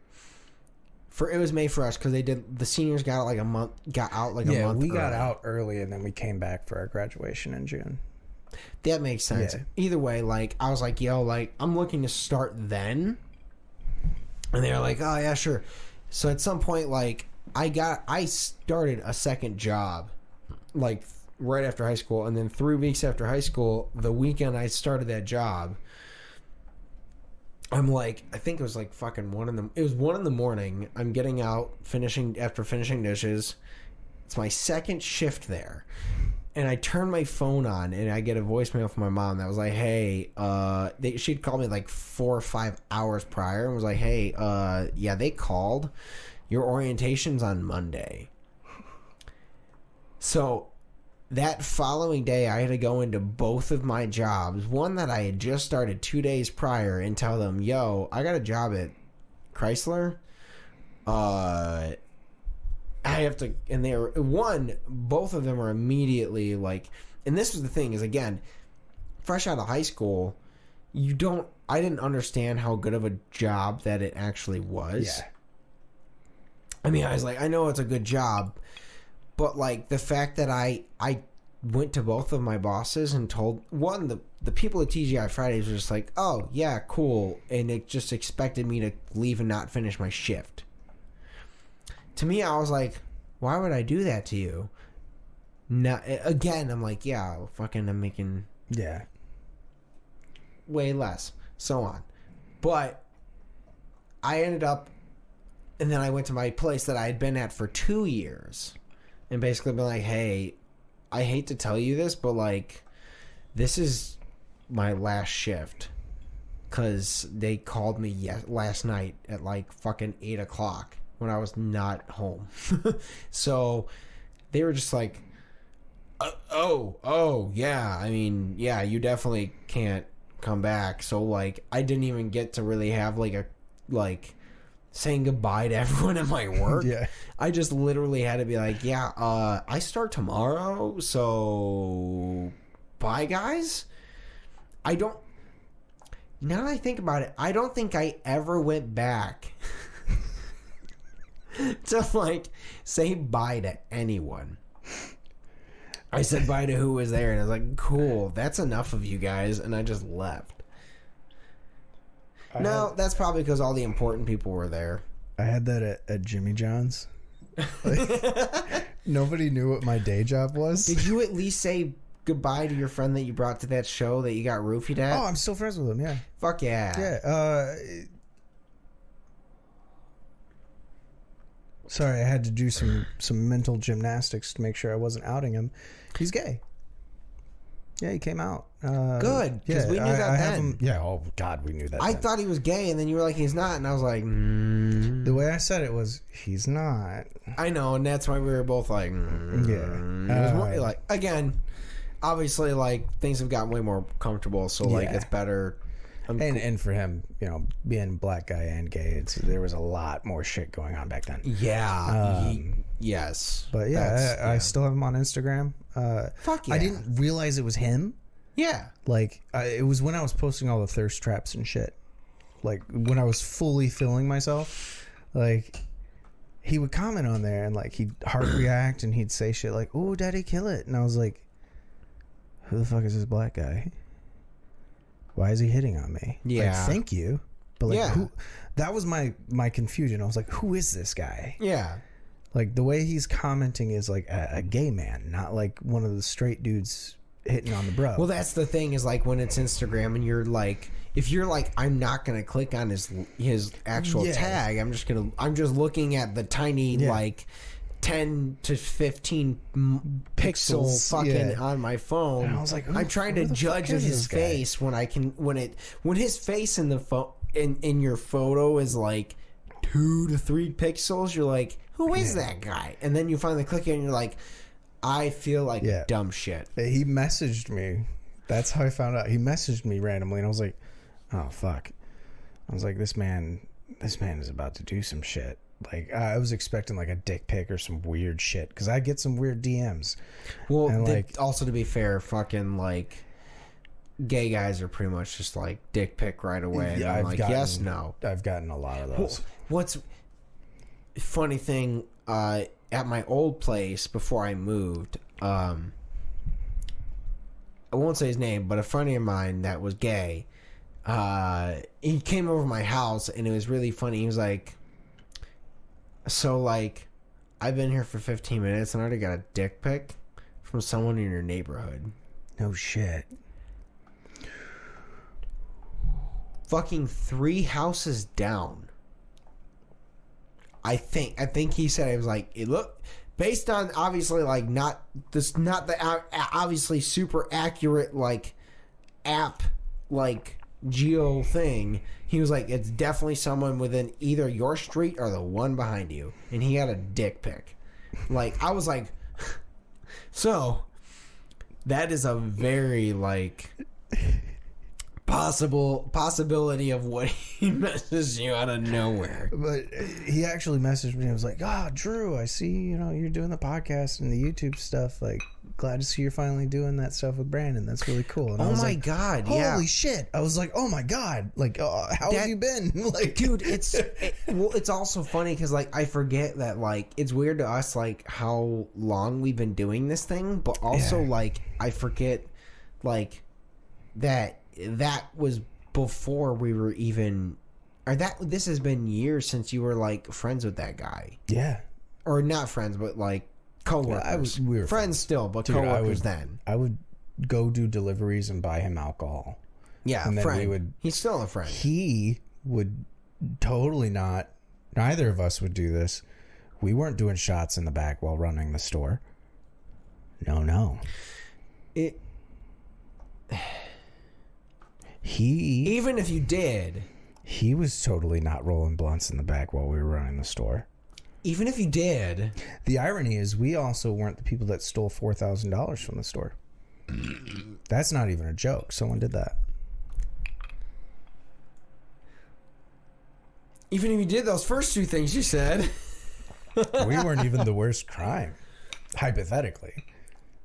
S1: It was May for us because the seniors got out like a month.
S2: Yeah, we got out early and then we came back for our graduation in June.
S1: That makes sense. Yeah. Either way, like I was like, yo, like I'm looking to start then, and they were like, oh yeah, sure. So at some point, like I started a second job, like right after high school, and then 3 weeks after high school, the weekend I started that job. I'm like, I think it was like fucking 1 in the morning. I'm getting out, finishing dishes. It's my second shift there. And I turn my phone on and I get a voicemail from my mom that was like, hey, she'd called me like 4 or 5 hours prior and was like, hey, yeah, they called. Your orientation's on Monday. So that following day, I had to go into both of my jobs. One that I had just started 2 days prior and tell them, yo, I got a job at Chrysler. I have to, and both of them are immediately like, and this was the thing is, again, fresh out of high school, I didn't understand how good of a job that it actually was.
S2: Yeah.
S1: I mean, I was like, I know it's a good job. But, like, the fact that I went to both of my bosses and told... One, the people at TGI Fridays were just like, oh, yeah, cool. And it just expected me to leave and not finish my shift. To me, I was like, why would I do that to you? Not again. I'm like, yeah, fucking, I'm making way less, so on. But I ended up, and then I went to my place that I had been at for 2 years, and basically been like, hey, I hate to tell you this, but like, this is my last shift, because they called me last night at like fucking 8 o'clock when I was not home. So they were just like, oh yeah, I mean, yeah, you definitely can't come back. So like, I didn't even get to really have like saying goodbye to everyone at my work.
S2: Yeah.
S1: I just literally had to be like, yeah, I start tomorrow, so bye guys. Now that I think about it, I don't think I ever went back to like say bye to anyone. I said bye to who was there, and I was like, cool, that's enough of you guys, and I just left. That's probably because all the important people were there.
S2: I had that at Jimmy John's. Like, nobody knew what my day job was.
S1: Did you at least say goodbye to your friend that you brought to that show that you got roofied at?
S2: Oh, I'm still friends with him, yeah.
S1: Fuck yeah.
S2: Yeah, sorry, I had to do some mental gymnastics to make sure I wasn't outing him. He's gay. Yeah, he came out.
S1: Good, because we knew that then.
S2: Yeah, oh God, we knew that
S1: I
S2: then.
S1: thought he was gay, and then you were like, he's not, and I was like,
S2: The way I said it was, he's not.
S1: I know, and that's why we were both like,
S2: Yeah.
S1: It was more like, again, obviously, like, things have gotten way more comfortable, so, like, it's better.
S2: And for him, you know, being black guy and gay, there was a lot more shit going on back then.
S1: Yeah. Yes.
S2: But yeah, I still have him on Instagram.
S1: Fuck yeah.
S2: I didn't realize it was him.
S1: Yeah.
S2: Like, it was when I was posting all the thirst traps and shit. Like, when I was fully feeling myself. Like, he would comment on there and, like, he'd heart react and he'd say shit like, "Oh, daddy, kill it." And I was like, who the fuck is this black guy? Why is he hitting on me?
S1: Yeah.
S2: Like, thank you. But, like,
S1: Yeah.
S2: who... That was my confusion. I was like, who is this guy?
S1: Yeah.
S2: Like, the way he's commenting is like a gay man, not like one of the straight dudes hitting on the bro.
S1: Well, that's the thing is, like, when it's Instagram and you're like, if you're like, I'm not gonna click on his actual tag. I'm just looking at the tiny like 10 to 15 pixel fucking on my phone.
S2: And I was like,
S1: I'm trying to judge his face when his face in the in your photo is like 2 to 3 pixels. You're like, who is that guy? And then you finally click it and you're like, I feel like dumb shit.
S2: He messaged me. That's how I found out. He messaged me randomly, and I was like, oh fuck. I was like, this man is about to do some shit. Like, I was expecting like a dick pic or some weird shit, because I get some weird DMs.
S1: Well,
S2: and like,
S1: also to be fair, fucking like gay guys are pretty much just like dick pic right away. And I'm like, yes, no.
S2: I've gotten a lot of those.
S1: What's funny thing, at my old place before I moved, I won't say his name, but a friend of mine that was gay, he came over to my house, and it was really funny. He was like, so like, I've been here for 15 minutes and I already got a dick pic from someone in your neighborhood.
S2: No shit.
S1: Fucking 3 houses down. I think he said, it was like, it looked, based on obviously like not the obviously super accurate like app like geo thing. He was like, it's definitely someone within either your street or the one behind you, and he had a dick pic. Like, I was like, so that is a very like possibility of what he messaged you out of nowhere.
S2: But he actually messaged me and was like, Drew, I see, you're doing the podcast and the YouTube stuff. Like, glad to see you're finally doing that stuff with Brandon. That's really cool. And I was like,
S1: God,
S2: holy shit. I was like, oh my God. Like, how have you been? Like,
S1: dude, it's also funny because like I forget that like it's weird to us like how long we've been doing this thing, but also like I forget like that was before we were even, or that this has been years since you were like friends with that guy.
S2: Yeah.
S1: Or not friends, but like coworkers.
S2: We were
S1: friends still, but
S2: Dude,
S1: coworkers then.
S2: I would go do deliveries and buy him alcohol.
S1: Yeah,
S2: and then
S1: friend. He's still a friend.
S2: He would totally not. Neither of us would do this. We weren't doing shots in the back while running the store. No.
S1: Even if you did,
S2: he was totally not rolling blunts in the back while we were running the store.
S1: Even if you did,
S2: the irony is we also weren't the people that stole $4,000 from the store. That's not even a joke. Someone did that.
S1: Even if you did those first two things you said,
S2: we weren't even the worst crime, hypothetically.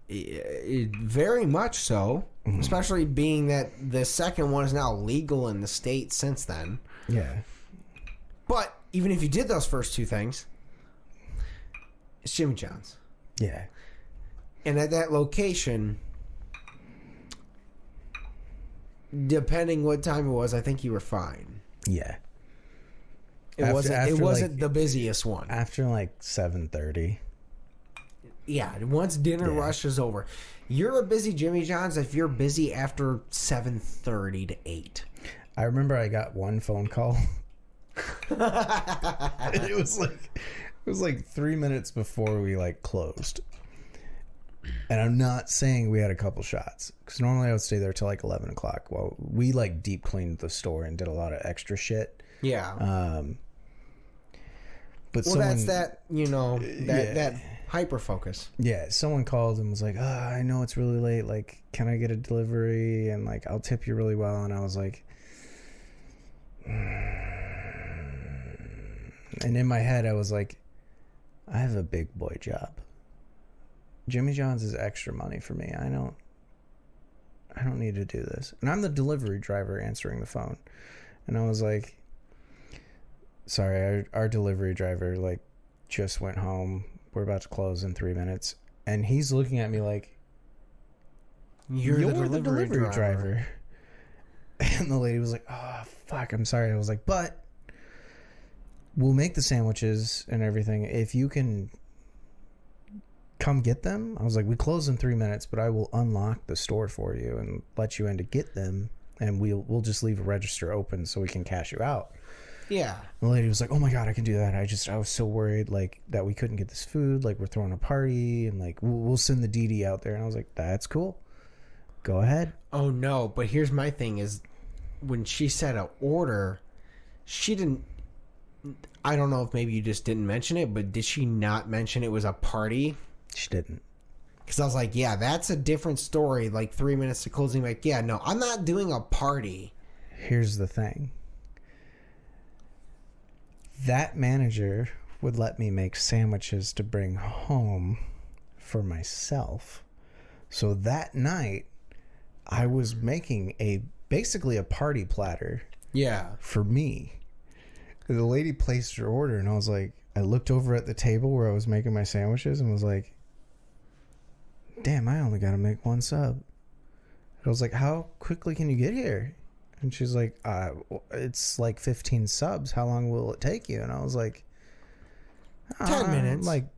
S1: Very much so, especially being that the second one is now legal in the state since then.
S2: Yeah.
S1: But even if you did those first two things, it's Jimmy John's.
S2: Yeah.
S1: And at that location, depending what time it was, I think you were fine.
S2: Yeah.
S1: It wasn't the busiest one.
S2: After like 7:30.
S1: Yeah, once dinner rush is over. You're a busy Jimmy John's if you're busy after 7:30 to 8.
S2: I remember I got one phone call. It was like 3 minutes before we like closed. And I'm not saying we had a couple shots, because normally I would stay there till like 11 o'clock. Well, we like deep cleaned the store and did a lot of extra shit.
S1: Yeah.
S2: But
S1: that's that, that hyper focus.
S2: Yeah, someone called and was like, I know it's really late. Like, can I get a delivery? And like, I'll tip you really well. And I was like, and in my head, I was like, I have a big boy job. Jimmy John's is extra money for me. I don't need to do this. And I'm the delivery driver answering the phone. And I was like, sorry, our delivery driver like just went home. We're about to close in 3 minutes. And he's looking at me like, you're the delivery driver. And the lady was like, oh, fuck, I'm sorry. I was like, but we'll make the sandwiches and everything if you can come get them. I was like, we close in 3 minutes, but I will unlock the store for you and let you in to get them. And we'll just leave a register open so we can cash you out.
S1: Yeah.
S2: The lady was like, oh my God, I can do that. I was so worried like that we couldn't get this food. Like we're throwing a party and like we'll send the DD out there. And I was like, that's cool. Go ahead.
S1: Oh no. But here's my thing is when she said an order, she didn't, I don't know if maybe you just didn't mention it, but did she not mention it was a party?
S2: She didn't.
S1: Because I was like, yeah, that's a different story. Like 3 minutes to closing. Like, yeah, no, I'm not doing a party.
S2: Here's the thing. That manager would let me make sandwiches to bring home for myself. So that night, I was making basically a party platter.
S1: Yeah.
S2: For me. The lady placed her order and I was like, I looked over at the table where I was making my sandwiches and was like, damn, I only got to make one sub. I was like, how quickly can you get here? And she's like, it's like 15 subs. How long will it take you? And I was like,
S1: 10 minutes.
S2: Like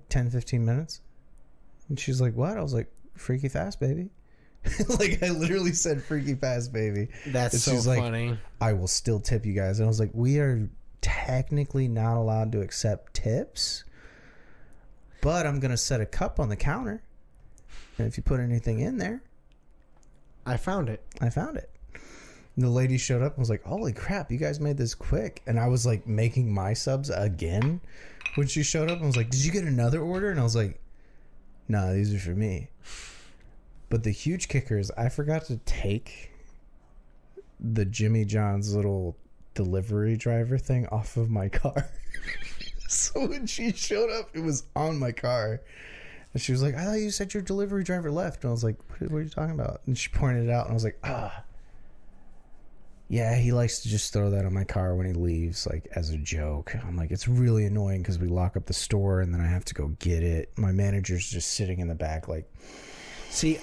S2: 10, 15 minutes. And she's like, what? I was like, freaky fast, baby. Like, I literally said freaky fast, baby.
S1: That's so funny.
S2: Like, I will still tip you guys. And I was like, we are technically not allowed to accept tips, but I'm going to set a cup on the counter. And if you put anything in there.
S1: I found it.
S2: The lady showed up and was like, holy crap, you guys made this quick. And I was like making my subs again when she showed up and was like, did you get another order? And I was like, nah, these are for me. But the huge kicker is I forgot to take the Jimmy John's little delivery driver thing off of my car. So when she showed up, it was on my car. And she was like, I thought you said your delivery driver left. And I was like, what are you talking about? And she pointed it out and I was like, yeah, he likes to just throw that on my car when he leaves, like, as a joke. I'm like, it's really annoying because we lock up the store and then I have to go get it. My manager's just sitting in the back, like...
S1: See,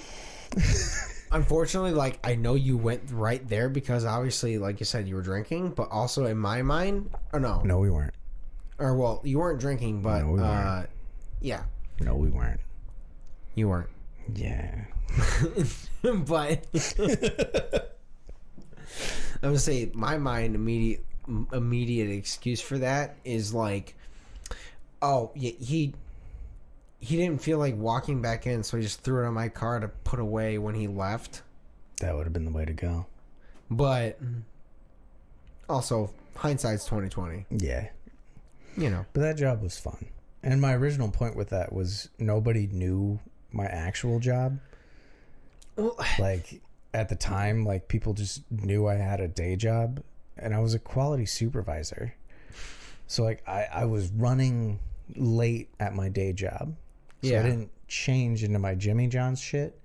S1: unfortunately, like, I know you went right there because obviously, like you said, you were drinking, but also in my mind... Or no.
S2: No, we weren't.
S1: Or, well, you weren't drinking, but...
S2: No, we weren't.
S1: Yeah.
S2: No, we weren't.
S1: You weren't.
S2: Yeah.
S1: But I would say my mind immediate excuse for that is like, oh, yeah, he didn't feel like walking back in, so he just threw it on my car to put away when he left.
S2: That would have been the way to go.
S1: But also, hindsight's 20/20.
S2: Yeah.
S1: You know.
S2: But that job was fun. And my original point with that was nobody knew my actual job.
S1: Well,
S2: Like, at the time, like, people just knew I had a day job. And I was a quality supervisor. So, like, I was running late at my day job. So
S1: yeah.
S2: I didn't change into my Jimmy John's shit.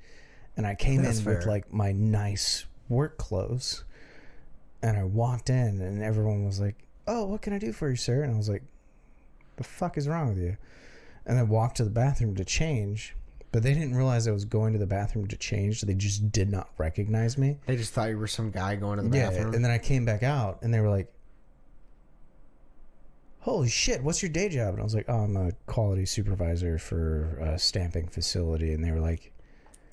S2: And I came
S1: That's
S2: in
S1: fair.
S2: with, like, my nice work clothes. And I walked in and everyone was like, oh, what can I do for you, sir? And I was like, the fuck is wrong with you? And I walked to the bathroom to change. But they didn't realize I was going to the bathroom to change. They just did not recognize me.
S1: They just thought you were some guy going to the bathroom.
S2: Yeah, and then I came back out and they were like, holy shit, what's your day job? And I was like, oh, I'm a quality supervisor for a stamping facility. And they were like,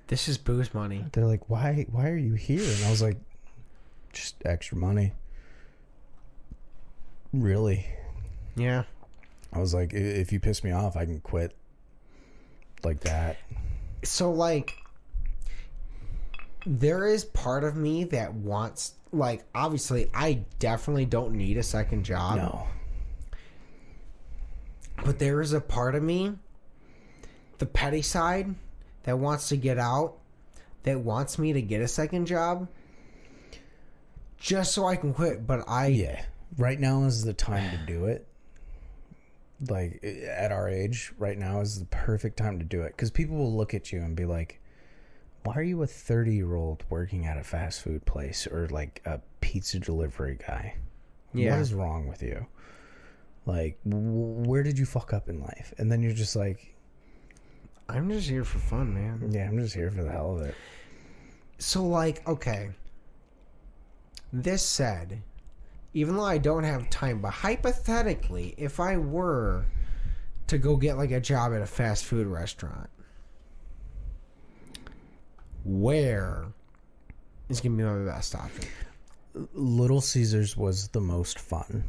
S1: this is booze money.
S2: they're like, why are you here? And I was like, just extra money. Really?
S1: Yeah.
S2: I was like, if you piss me off, I can quit like that.
S1: So, like, there is part of me that wants, like, obviously, I definitely don't need a second job.
S2: No.
S1: But there is a part of me, the petty side, that wants to get out, that wants me to get a second job, just so I can quit. But
S2: Yeah. Right now is the time to do it. Like, at our age, right now is the perfect time to do it. Because people will look at you and be like, why are you a 30-year-old working at a fast food place or, like, a pizza delivery guy?
S1: Yeah.
S2: What is wrong with you? Like, where did you fuck up in life? And then you're just like,
S1: I'm just here for fun, man.
S2: yeah, I'm just here for the hell of it.
S1: So, like, okay. This said, even though I don't have time, but hypothetically, if I were to go get, like, a job at a fast food restaurant, where is going to be my best option?
S2: Little Caesars was the most fun.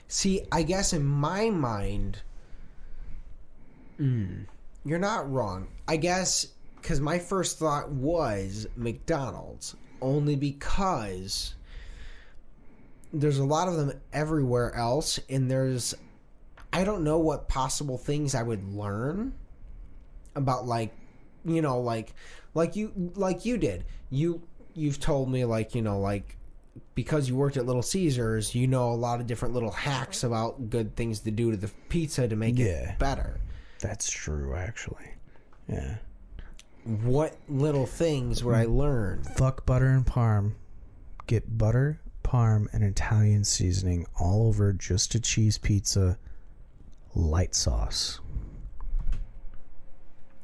S1: See, I guess in my mind, you're not wrong. I guess because my first thought was McDonald's, only because there's a lot of them everywhere else, and I don't know what possible things I would learn about, like, you know, like you did. You've told me, like, you know, like, because you worked at Little Caesars, you know a lot of different little hacks about good things to do to the pizza to make it better.
S2: That's true, actually. Yeah.
S1: What little things would I learn?
S2: Fuck butter and parm. Get butter, parm, and Italian seasoning all over just a cheese pizza. Light sauce.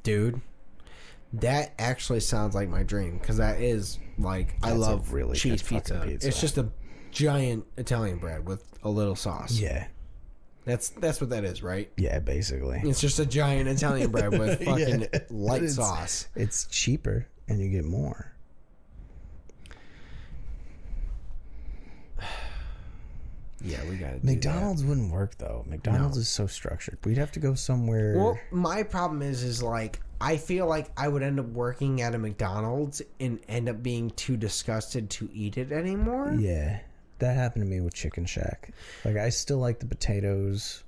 S1: Dude, that actually sounds like my dream, because that is, like, I love
S2: really
S1: cheese
S2: good fucking
S1: pizza.
S2: pizza.
S1: It's just a giant Italian bread with a little sauce.
S2: Yeah.
S1: That's what that is, right?
S2: Yeah, basically.
S1: It's just a giant Italian bread with fucking light
S2: It's-
S1: sauce.
S2: It's cheaper and you get more.
S1: Yeah, we got to do
S2: McDonald's wouldn't work though. McDonald's is so structured. We'd have to go somewhere.
S1: Well, my problem is like, I feel like I would end up working at a McDonald's and end up being too disgusted to eat it anymore.
S2: Yeah, that happened to me with Chicken Shack. Like, I still like the potatoes.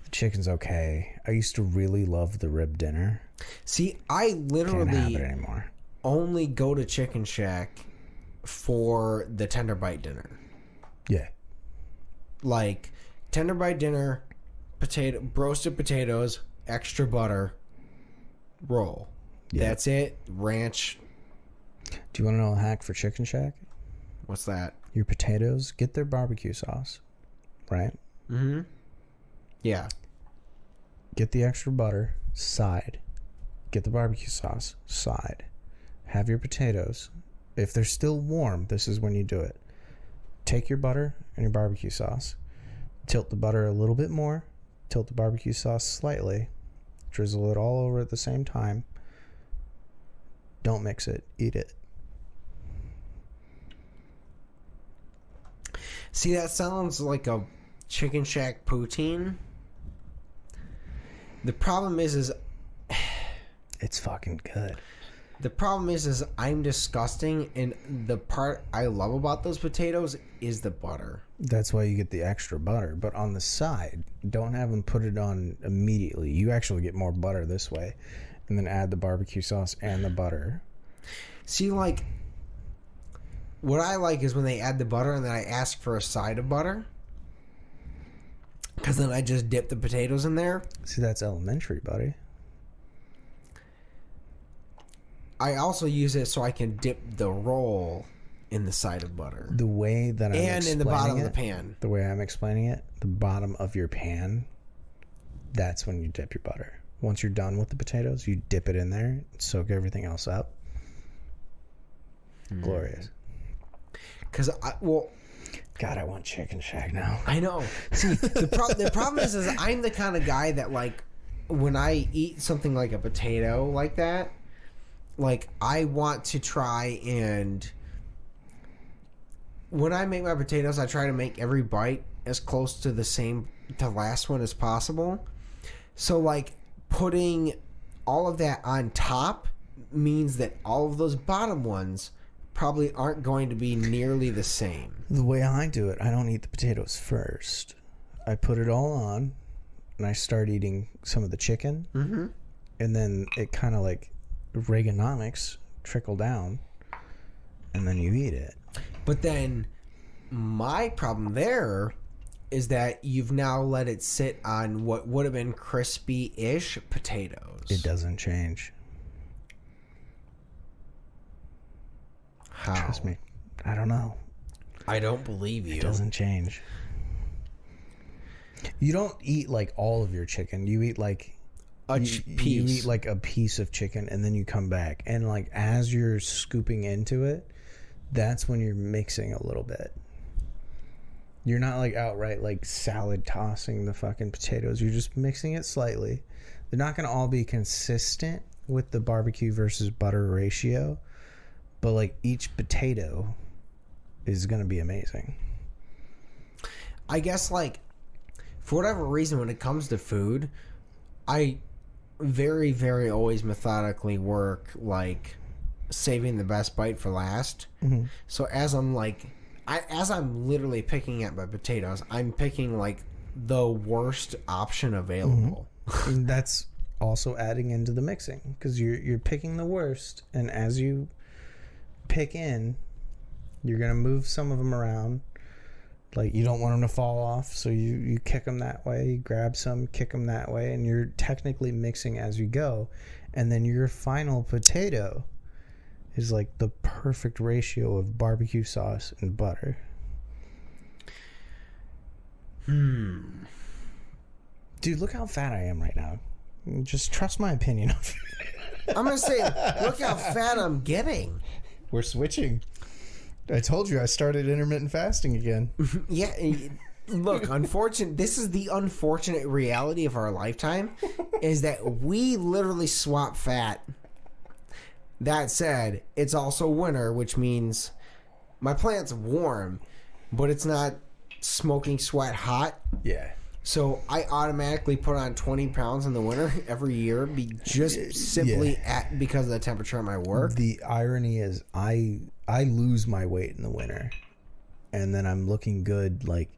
S2: The chicken's okay. I used to really love the rib dinner.
S1: See, I
S2: Can't have
S1: literally
S2: it anymore.
S1: only go to Chicken Shack for the tender bite dinner.
S2: Yeah.
S1: Like, tender bite dinner, roasted potatoes, extra butter, roll.
S2: Yeah.
S1: That's it. Ranch.
S2: Do you want to know a hack for Chicken Shack?
S1: What's that?
S2: Your potatoes, get their barbecue sauce, right?
S1: Mm-hmm. Yeah.
S2: Get the extra butter, side. Get the barbecue sauce, side. Have your potatoes. If they're still warm, this is when you do it. Take your butter and your barbecue sauce. Tilt the butter a little bit more. tilt the barbecue sauce slightly, drizzle it all over at the same time. Don't mix it. Eat it.
S1: See, that sounds like a Chicken Shack poutine. The problem is
S2: it's fucking good.
S1: the problem is I'm disgusting, and the part I love about those potatoes is the butter.
S2: That's why you get the extra butter. But on the side, don't have them put it on immediately. You actually get more butter this way, and then add the barbecue sauce and the butter.
S1: See, like, what I like is when they add the butter and then I ask for a side of butter. Because then I just dip the potatoes in there.
S2: See, that's elementary, buddy.
S1: I also use it so I can dip the roll in the side of butter.
S2: The way that I'm
S1: and in the bottom
S2: it,
S1: of the pan.
S2: The way I'm explaining it, the bottom of your pan, that's when you dip your butter. Once you're done with the potatoes, you dip it in there, soak everything else up. Glorious.
S1: Because,
S2: God, I want Chicken Shack now.
S1: I know. See, the problem is I'm the kind of guy that, like, when I eat something like a potato like that, like, I want to try and... When I make my potatoes, I try to make every bite as close to the last one as possible. So, like, putting all of that on top means that all of those bottom ones probably aren't going to be nearly the same.
S2: The way I do it, I don't eat the potatoes first. I put it all on, and I start eating some of the chicken.
S1: Mm-hmm.
S2: And then it kind of like Reaganomics trickle down, and then you eat it.
S1: But then my problem there is that you've now let it sit on what would have been crispy-ish potatoes.
S2: It doesn't change.
S1: How?
S2: Trust me. I don't know.
S1: I don't believe you.
S2: It doesn't change. You don't eat like all of your chicken. You eat like
S1: piece.
S2: You eat like a piece of chicken, and then you come back, and like as you're scooping into it, that's when you're mixing a little bit. You're not like outright like salad tossing the fucking potatoes. You're just mixing it slightly. They're not going to all be consistent with the barbecue versus butter ratio, but like each potato is going to be amazing.
S1: I guess, like, for whatever reason, when it comes to food, I very, very always methodically work, like, saving the best bite for last.
S2: Mm-hmm.
S1: So as I'm, like, as I'm literally picking at my potatoes, I'm picking, like, the worst option available.
S2: Mm-hmm. That's also adding into the mixing, because you're picking the worst, and as you pick in, you're going to move some of them around. Like, you don't want them to fall off, so you kick them that way, you grab some, kick them that way, and you're technically mixing as you go. And then your final potato is like the perfect ratio of barbecue sauce and butter. Dude, look how fat I am right now. Just trust my opinion of it.
S1: I'm going to say, look how fat I'm getting.
S2: We're switching. I told you I started intermittent fasting again.
S1: Yeah, look, this is the unfortunate reality of our lifetime, is that we literally swap fat. That said, it's also winter, which means my plant's warm, but it's not smoking sweat hot.
S2: Yeah.
S1: So I automatically put on 20 pounds in the winter every year, because of the temperature at my work.
S2: The irony is I lose my weight in the winter, and then I'm looking good like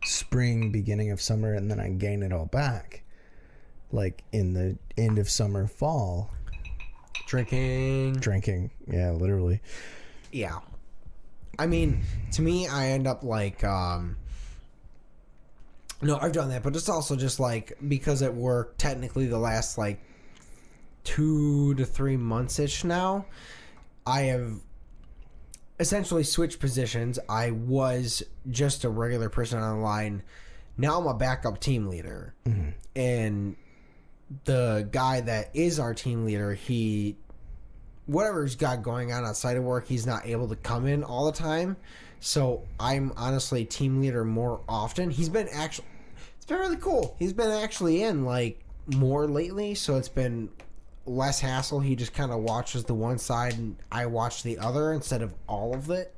S2: spring, beginning of summer, and then I gain it all back like in the end of summer, fall. Drinking. Yeah, literally.
S1: Yeah. I mean, to me, I end up like... No, I've done that, but it's also just like, because at work, technically the last like 2 to 3 months-ish now, I have essentially switched positions. I was just a regular person on the line. Now I'm a backup team leader. Mm-hmm. And the guy that is our team leader, whatever he's got going on outside of work, he's not able to come in all the time. So I'm honestly team leader more often. It's been really cool. He's been actually in like more lately, so it's been less hassle. He just kind of watches the one side and I watch the other instead of all of it.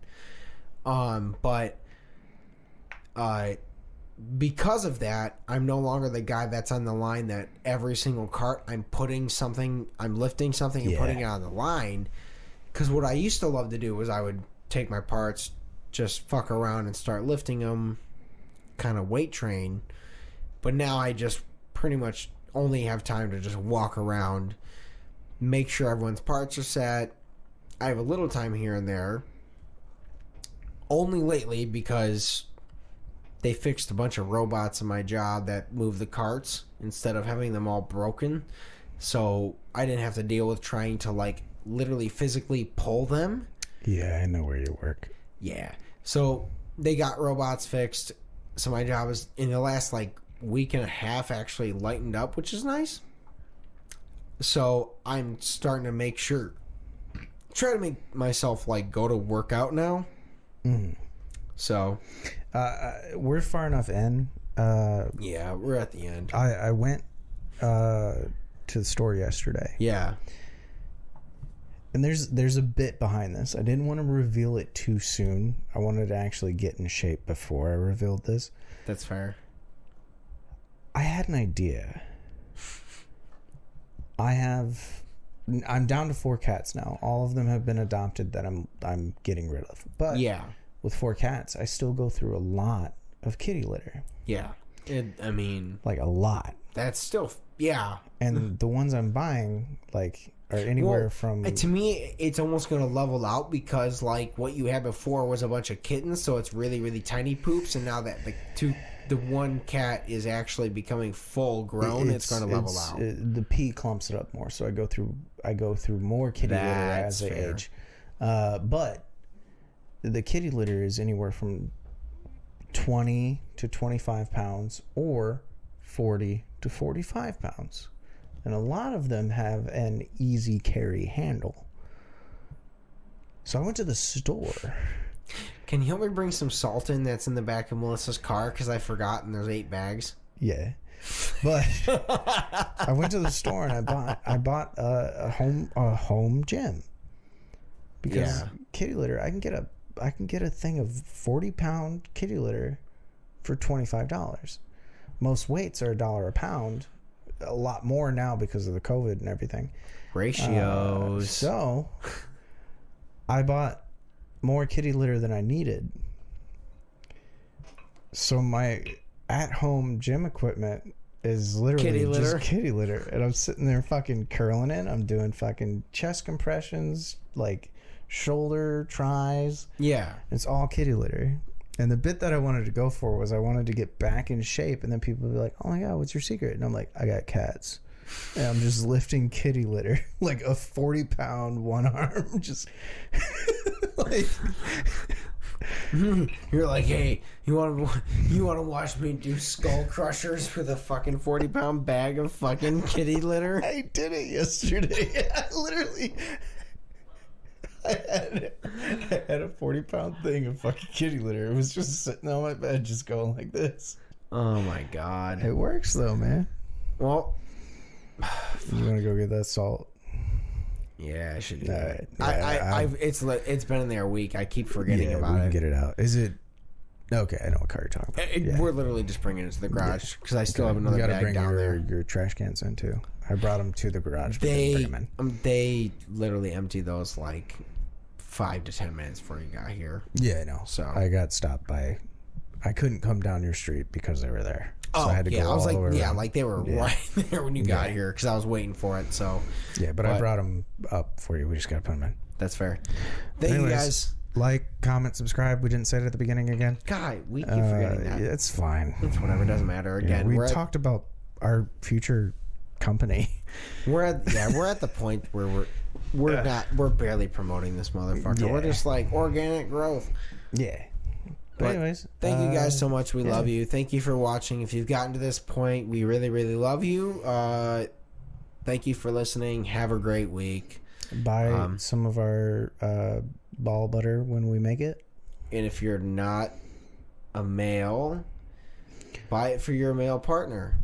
S1: But because of that, I'm no longer the guy that's on the line that every single cart I'm lifting something and putting it on the line. Because what I used to love to do was I would take my parts, just fuck around and start lifting them, kind of weight train. But now I just pretty much only have time to just walk around, make sure everyone's parts are set. I have a little time here and there. Only lately because they fixed a bunch of robots in my job that move the carts instead of having them all broken. So I didn't have to deal with trying to like literally physically pull them.
S2: Yeah, I know where you work.
S1: Yeah. So they got robots fixed. So my job is in the last like week and a half actually lightened up, which is nice. So I'm starting to try to make myself like go to work out now. So
S2: we're far enough in.
S1: Yeah, we're at the end.
S2: I went to the store yesterday.
S1: Yeah.
S2: And there's a bit behind this. I didn't want to reveal it too soon. I wanted to actually get in shape before I revealed this.
S1: That's fair.
S2: I had an idea. I'm down to 4 cats now. All of them have been adopted that I'm getting rid of. But
S1: yeah,
S2: with 4 cats, I still go through a lot of kitty litter.
S1: Yeah. I mean,
S2: like a lot.
S1: That's still, yeah.
S2: And the ones I'm buying, like, are anywhere from...
S1: To me, it's almost going to level out because, like, what you had before was a bunch of kittens, so it's really, really tiny poops, and now that the one cat is actually becoming full grown, it's going to level out.
S2: The pee clumps it up more, so I go through more kitty litter as I age. But the kitty litter is anywhere from 20 to 25 pounds or 40 to 45 pounds. And a lot of them have an easy carry handle. So I went to the store.
S1: Can you help me bring some salt in that's in the back of Melissa's car? Because I forgot and there's 8 bags.
S2: Yeah. But I went to the store and I bought a home gym. Because kitty litter, I can get a thing of 40-pound kitty litter for $25. Most weights are $1 a pound. A lot more now because of the COVID and everything.
S1: Ratios.
S2: So I bought more kitty litter than I needed. So my at-home gym equipment is literally just kitty litter. And I'm sitting there fucking curling it. I'm doing fucking chest compressions, like shoulder tries.
S1: Yeah.
S2: It's all kitty litter. And the bit that I wanted to go for was I wanted to get back in shape, and then people would be like, oh my God, what's your secret? And I'm like, I got cats. And I'm just lifting kitty litter, like a 40-pound one arm, just like...
S1: You're like, hey, you want to watch me do skull crushers with a fucking 40-pound bag of fucking kitty litter?
S2: I did it yesterday. I literally... I had a 40-pound thing of fucking kitty litter. It was just sitting on my bed, just going like this.
S1: Oh my God!
S2: It works though, man.
S1: Well,
S2: you want to go get that salt?
S1: Yeah, I should do
S2: that.
S1: Right. It's been in there a week. I keep forgetting about it.
S2: Get it out. Is it okay? I know what car you're talking about.
S1: We're literally just bringing it to the garage because I still have another bag down there.
S2: Your trash cans in too. I brought them to the garage.
S1: They literally empty those like 5 to 10 minutes before you got here.
S2: Yeah, I know.
S1: So
S2: I got stopped by. I couldn't come down your street because they were there. So
S1: I
S2: had to go
S1: I was
S2: all
S1: like,
S2: over
S1: like they were right there when you got here because I was waiting for it. So
S2: but I brought them up for you. We just got to put them in.
S1: That's fair. Thank you guys.
S2: Like, comment, subscribe. We didn't say it at the beginning again.
S1: God, we keep forgetting that.
S2: It's fine.
S1: It's whatever. Doesn't matter. Again,
S2: we talked about our future company.
S1: We're at the point where we're barely promoting this motherfucker.
S2: Yeah.
S1: We're just like organic growth.
S2: Yeah. But anyways,
S1: thank you guys so much. We love you. Thank you for watching. If you've gotten to this point, we really, really love you. Thank you for listening. Have a great week.
S2: Buy some of our ball butter when we make it.
S1: And if you're not a male, Buy it for your male partner.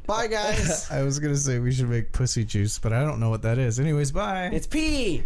S1: Bye, guys.
S2: I was gonna say we should make pussy juice, but I don't know what that is. Anyways, bye.
S1: It's pee.